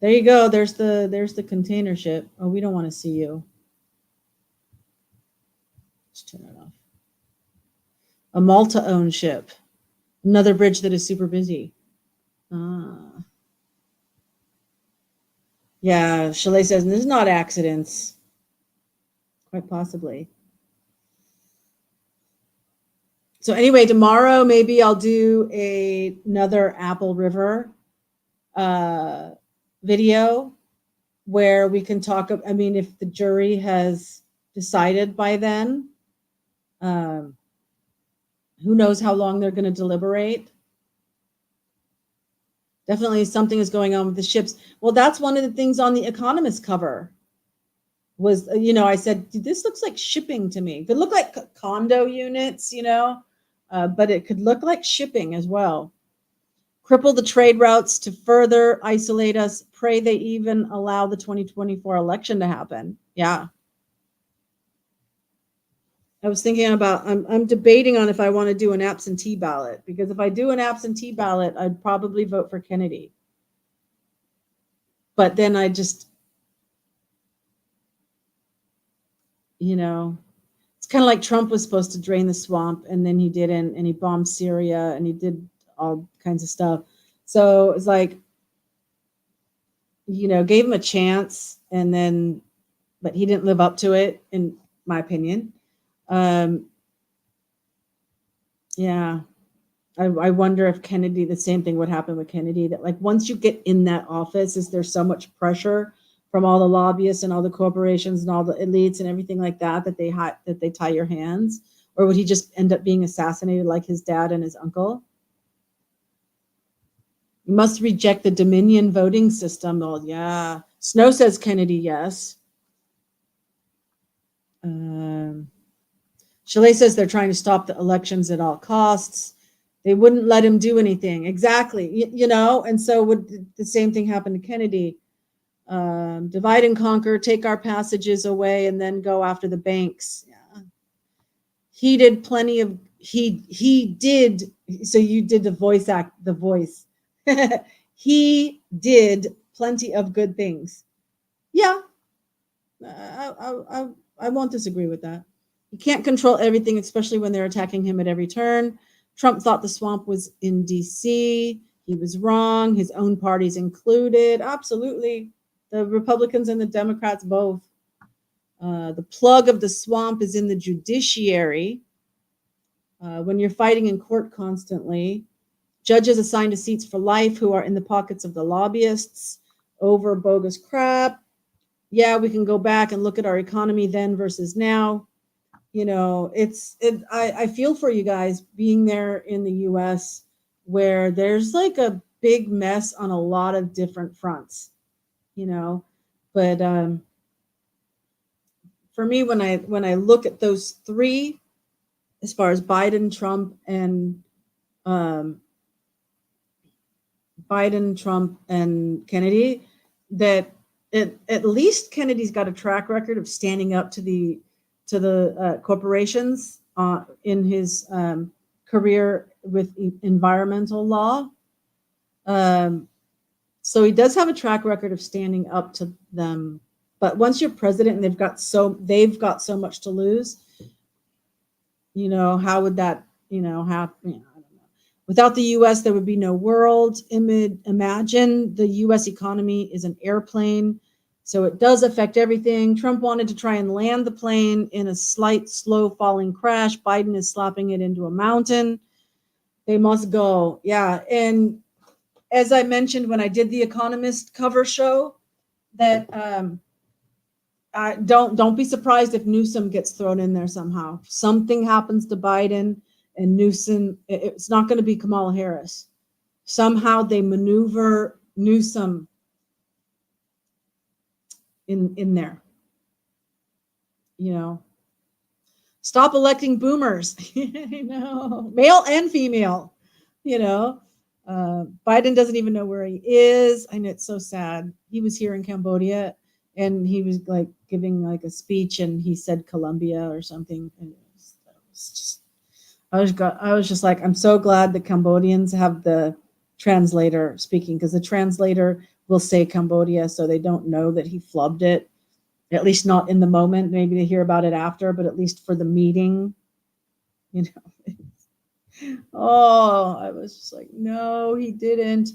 There you go. There's the container ship. Oh, we don't want to see you. Let's turn it off. A Malta-owned ship. Another bridge that is super busy. Yeah, Chalet says, this is not accidents. Quite possibly. So anyway, tomorrow maybe I'll do another Apple River video where we can talk. I mean, if the jury has decided by then, who knows how long they're going to deliberate. Definitely something is going on with the ships. Well, that's one of the things on the Economist cover was, I said, this looks like shipping to me. It could look like condo units, but it could look like shipping as well. Cripple the trade routes to further isolate us. Pray they even allow the 2024 election to happen. Yeah. I was thinking about, I'm debating on if I want to do an absentee ballot, because if I do an absentee ballot, I'd probably vote for Kennedy. But then I just, it's kind of like Trump was supposed to drain the swamp and then he didn't, and he bombed Syria and he did all kinds of stuff. So it's like, gave him a chance but he didn't live up to it, in my opinion. Yeah. I wonder if Kennedy, the same thing would happen with Kennedy, that like once you get in that office, is there so much pressure from all the lobbyists and all the corporations and all the elites and everything like that that they tie your hands? Or would he just end up being assassinated like his dad and his uncle? You must reject the Dominion voting system. Oh, yeah. Snow says Kennedy, yes. Chalet says they're trying to stop the elections at all costs. They wouldn't let him do anything. Exactly. You know, and so would the same thing happen to Kennedy? Divide and conquer, take our passages away, and then go after the banks. Yeah. He did plenty of, he did, so you did the voice. He did plenty of good things. Yeah. I won't disagree with that. You can't control everything, especially when they're attacking him at every turn. Trump thought the swamp was in D.C. He was wrong. His own parties included. Absolutely. The Republicans and the Democrats both. The plug of the swamp is in the judiciary. When you're fighting in court constantly, judges assigned to seats for life who are in the pockets of the lobbyists over bogus crap. Yeah, we can go back and look at our economy then versus now. You know, I feel for you guys being there in the US where there's like a big mess on a lot of different fronts, you know, but for me, when I look at those three, as far as Biden, Trump, and Kennedy, that at least Kennedy's got a track record of standing up to the corporations in his career with environmental law. So he does have a track record of standing up to them. But once you're president and they've got so much to lose, you know, how would that, you know, happen? You know, I don't know. Without the U.S., there would be no world. Imagine the U.S. economy is an airplane. So it does affect everything. Trump wanted to try and land the plane in a slight, slow falling crash. Biden is slapping it into a mountain. They must go. Yeah. And as I mentioned when I did the Economist cover show, that don't be surprised if Newsom gets thrown in there somehow. Something happens to Biden and Newsom. It's not going to be Kamala Harris. Somehow they maneuver Newsom in there. You know, stop electing boomers. I know, male and female. You know, Biden doesn't even know where he is. I know, it's so sad. He was here in Cambodia and he was like giving like a speech and he said Colombia or something. And I was just like, I'm so glad the Cambodians have the translator speaking, because the translator will say Cambodia, so they don't know that he flubbed it, at least not in the moment. Maybe they hear about it after, but at least for the meeting, you know. Oh, I was just like, no, he didn't.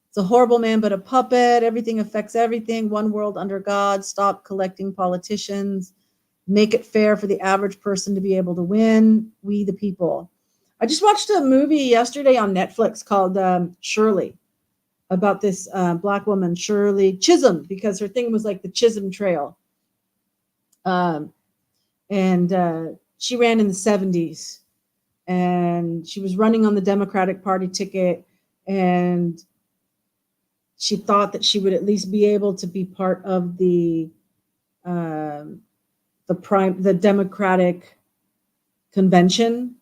It's a horrible man, but a puppet. Everything affects everything. One world under God. Stop collecting politicians. Make it fair for the average person to be able to win. We the people. I just watched a movie yesterday on Netflix called Shirley, about this Black woman, Shirley Chisholm, because her thing was like the Chisholm Trail. And she ran in the 70s. And she was running on the Democratic Party ticket, and she thought that she would at least be able to be part of the Democratic convention,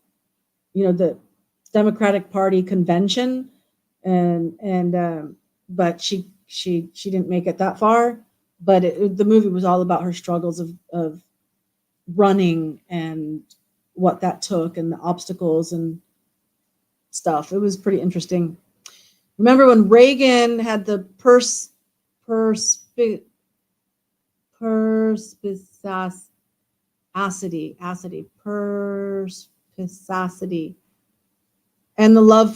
you know, the Democratic Party convention, but she didn't make it that far. But the movie was all about her struggles of running and what that took and the obstacles and stuff. It was pretty interesting. Remember when Reagan had the perspicacity, and the love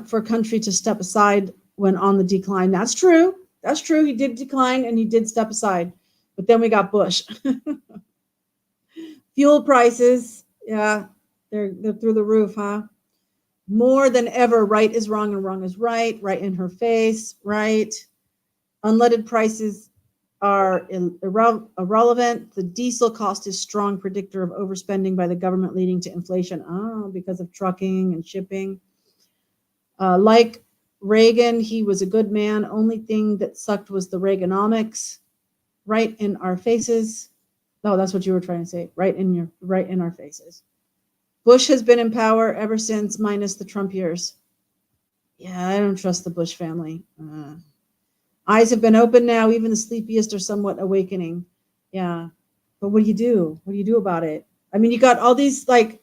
for country to step aside when on the decline. That's true. That's true. He did decline and he did step aside. But then we got Bush. Fuel prices. Yeah, they're through the roof, huh? More than ever, right is wrong and wrong is right. Right in her face, right? Unleaded prices are irrelevant. The diesel cost is strong predictor of overspending by the government, leading to inflation. Oh, because of trucking and shipping. Like Reagan, he was a good man. Only thing that sucked was the Reaganomics. Right in our faces. No, that's what you were trying to say. Right in our faces. Bush has been in power ever since, minus the Trump years. Yeah, I don't trust the Bush family. Eyes have been open now. Even the sleepiest are somewhat awakening. Yeah. But what do you do? What do you do about it? I mean, you got all these, like,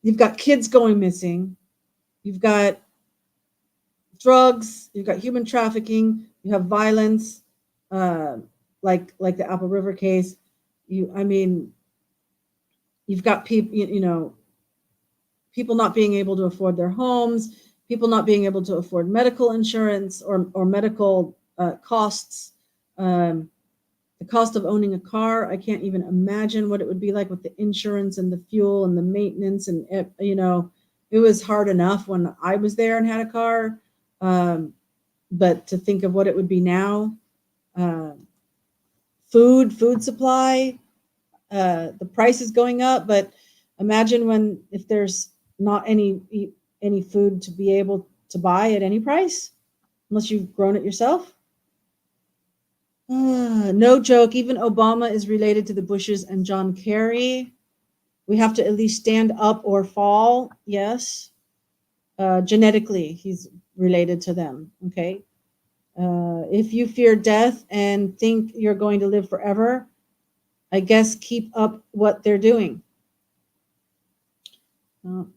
you've got kids going missing. You've got drugs. You've got human trafficking. You have violence, like the Apple River case. You've got people, people not being able to afford their homes, people not being able to afford medical insurance or medical costs. The cost of owning a car, I can't even imagine what it would be like with the insurance and the fuel and the maintenance. And, it was hard enough when I was there and had a car. But to think of what it would be now, food supply, the price is going up, but imagine if there's not any food to be able to buy at any price, unless you've grown it yourself. No joke. Even Obama is related to the Bushes and John Kerry. We have to at least stand up or fall. Yes. Genetically, he's related to them. Okay. If you fear death and think you're going to live forever, I guess keep up what they're doing.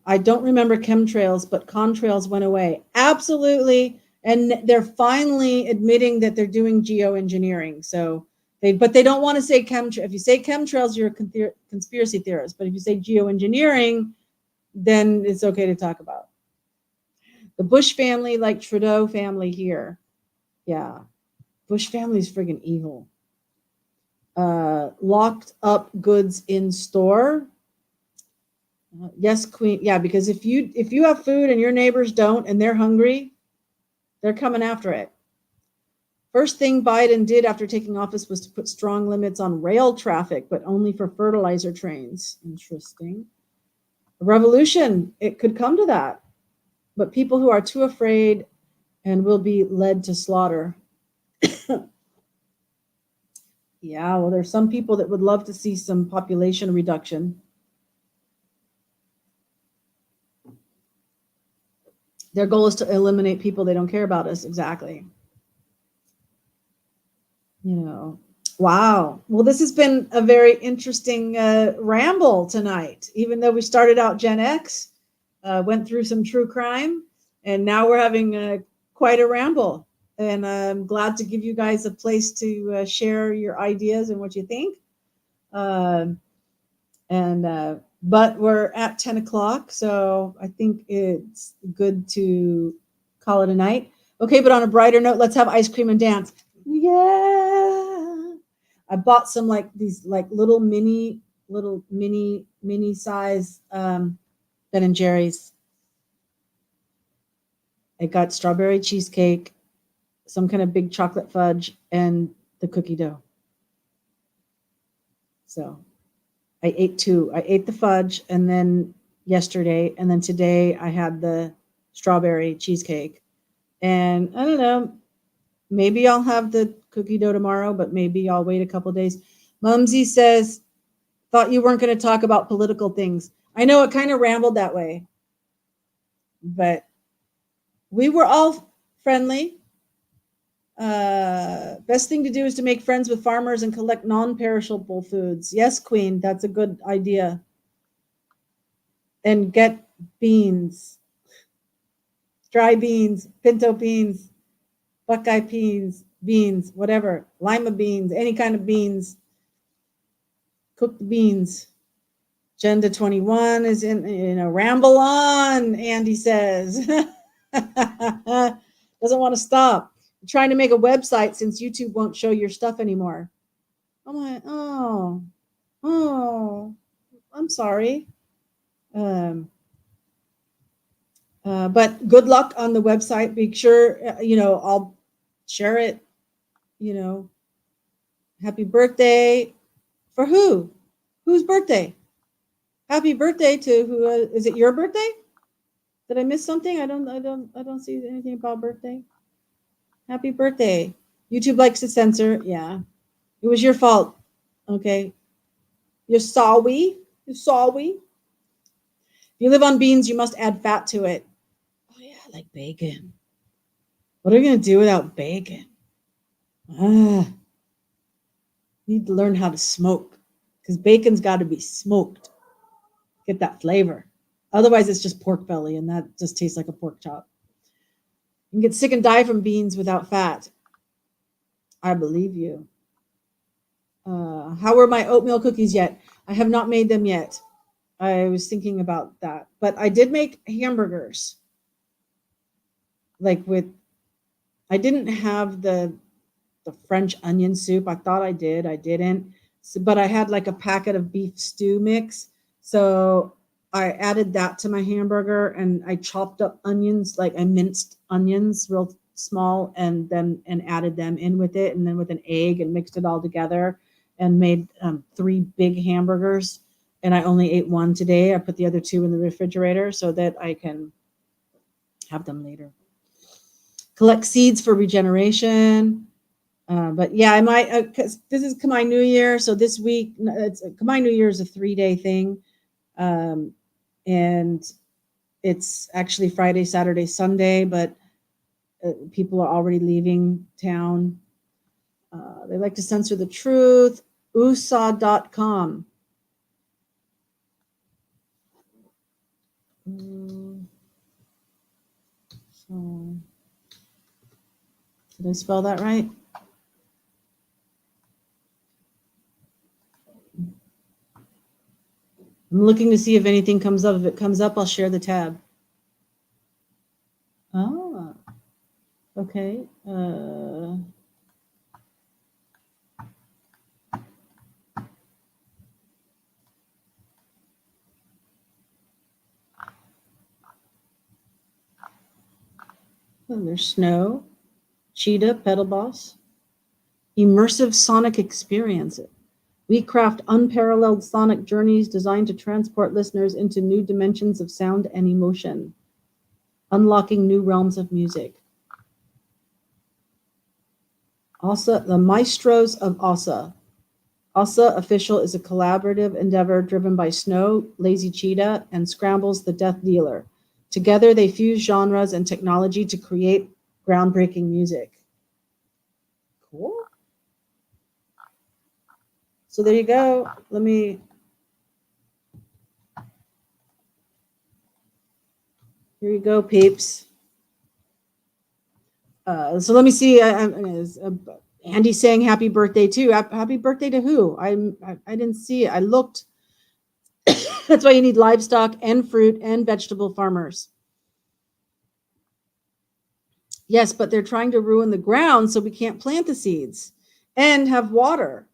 I don't remember chemtrails, but contrails went away. Absolutely. And they're finally admitting that they're doing geoengineering. But they don't want to say chemtrails. If you say chemtrails, you're a conspiracy theorist. But if you say geoengineering, then it's okay to talk about. The Bush family, like Trudeau family here. Yeah. Bush family is friggin' evil. Locked up goods in store. Yes, Queen. Yeah, because if you have food and your neighbors don't and they're hungry, they're coming after it. First thing Biden did after taking office was to put strong limits on rail traffic, but only for fertilizer trains. Interesting. A revolution. It could come to that. But people who are too afraid and will be led to slaughter. Yeah, well, there's some people that would love to see some population reduction. Their goal is to eliminate people they don't care about us. Exactly. Wow. Well, this has been a very interesting ramble tonight. Even though we started out Gen X, went through some true crime, and now we're having quite a ramble. And I'm glad to give you guys a place to share your ideas and what you think. But we're at 10 o'clock, so I think it's good to call it a night. Okay, but on a brighter note, let's have ice cream and dance. Yeah. I bought some little mini size Ben and Jerry's. I got strawberry cheesecake, some kind of big chocolate fudge, and the cookie dough. So I ate two. I ate the fudge and then yesterday, and then today I had the strawberry cheesecake. And I don't know, maybe I'll have the cookie dough tomorrow, but maybe I'll wait a couple days. Mumsy says, thought you weren't going to talk about political things. I know it kind of rambled that way, but we were all friendly. Best thing to do is to make friends with farmers and collect non-perishable foods. Yes, Queen, that's a good idea. And get beans, dry beans, pinto beans, buckeye beans, whatever, lima beans, any kind of beans. Cook the beans. Agenda 21 is in, ramble on, Andy says. Doesn't want to stop. I'm trying to make a website since YouTube won't show your stuff anymore. I'm like, oh, I'm sorry. But good luck on the website. Be sure, I'll share it, happy birthday for who? Whose birthday? Happy birthday to who? Is it your birthday? Did I miss something? I don't see anything about birthday. Happy birthday. YouTube likes to censor. Yeah. It was your fault. Okay. You're sorry. You're sorry. If you live on beans, you must add fat to it. Oh yeah, like bacon. What are we gonna do without bacon? Need to learn how to smoke because bacon's got to be smoked. Get that flavor. Otherwise, it's just pork belly, and that just tastes like a pork chop. You can get sick and die from beans without fat. I believe you. How were my oatmeal cookies yet? I have not made them yet. I was thinking about that, but I did make hamburgers. I didn't have the French onion soup. I thought I did. I didn't. So, but I had like a packet of beef stew mix. So I added that to my hamburger and I chopped up onions, like I minced onions real small and added them in with it. And then with an egg and mixed it all together and made 3 big hamburgers. And I only ate one today. I put the other 2 in the refrigerator so that I can have them later. Collect seeds for regeneration. But yeah, I might, because this is Khmer New Year. So this week, Khmer New Year is a 3-day thing. And it's actually Friday, Saturday, Sunday, but people are already leaving town. They like to censor the truth. USA.com. So, did I spell that right? I'm looking to see if anything comes up. If it comes up, I'll share the tab. Oh, okay. And there's snow, cheetah, pedal boss, immersive sonic experience. We craft unparalleled sonic journeys designed to transport listeners into new dimensions of sound and emotion, unlocking new realms of music. ASA, the Maestros of ASA. ASA Official is a collaborative endeavor driven by Snow, Lazy Cheetah, and Scrambles the Death Dealer. Together, they fuse genres and technology to create groundbreaking music. Cool. So there you go. Here you go, peeps. So let me see. Andy saying happy birthday too. Happy birthday to who? I didn't see it. I looked. That's why you need livestock and fruit and vegetable farmers. Yes, but they're trying to ruin the ground so we can't plant the seeds and have water.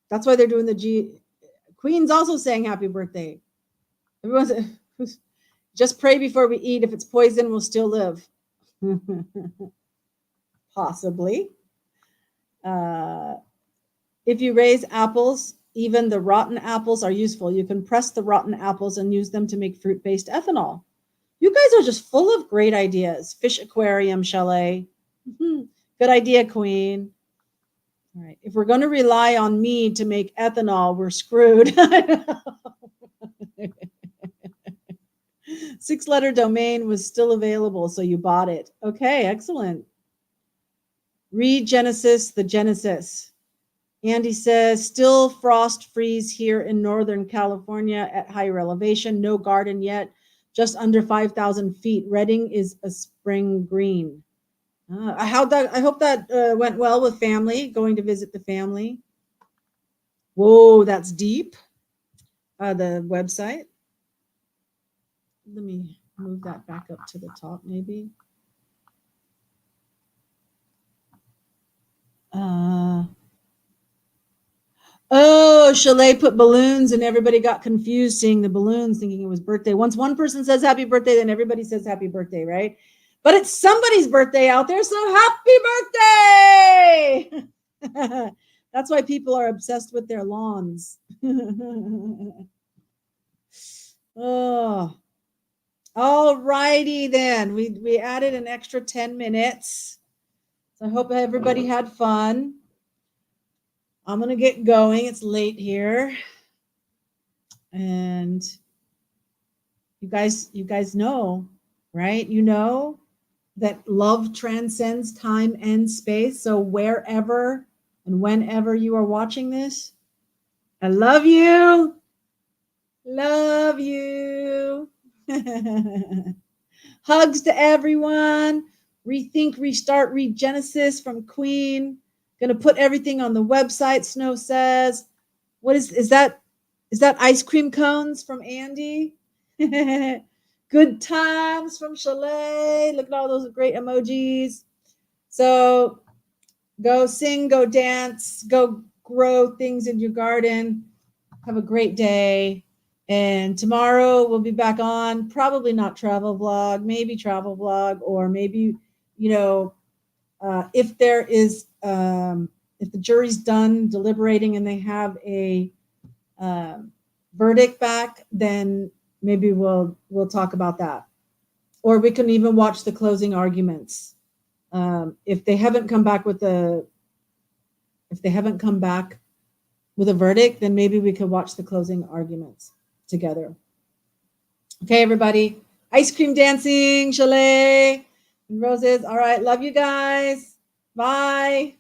That's why they're doing the G. Queen's also saying happy birthday. Everyone's just pray before we eat. If it's poison, we'll still live. Possibly. If you raise apples, even the rotten apples are useful. You can press the rotten apples and use them to make fruit-based ethanol. You guys are just full of great ideas. Fish aquarium, chalet. Good idea, Queen. All right. If we're going to rely on me to make ethanol, we're screwed. 6-letter domain was still available, so you bought it. Okay, excellent. Read Genesis, the Genesis. Andy says, still frost freeze here in Northern California at higher elevation. No garden yet, just under 5,000 feet. Redding is a spring green. I hope that went well with family, going to visit the family. Whoa, that's deep. The website. Let me move that back up to the top, maybe. Oh, Chalet put balloons and everybody got confused seeing the balloons thinking it was birthday. Once one person says happy birthday, then everybody says happy birthday, right? But it's somebody's birthday out there, so happy birthday! That's why people are obsessed with their lawns. Oh, all righty then. We added an extra 10 minutes. So I hope everybody had fun. I'm going to get going. It's late here. And you guys know, right? You know that love transcends time and space. So wherever and whenever you are watching this, I love you. Love you. Hugs to everyone. Rethink, Restart, Regenesis from Queen. Gonna put everything on the website, Snow says. What is that? Is that ice cream cones from Andy? Good times from Chalet. Look at all those great emojis. So go sing, go dance, go grow things in your garden. Have a great day. And tomorrow we'll be back on, probably not travel vlog, maybe travel vlog, or maybe, if there is, if the jury's done deliberating and they have a verdict back, then maybe we'll talk about that. Or we can even watch the closing arguments. If they haven't come back with a verdict, then maybe we could watch the closing arguments together. Okay, everybody. Ice cream dancing, Chalet, and roses. All right. Love you guys. Bye.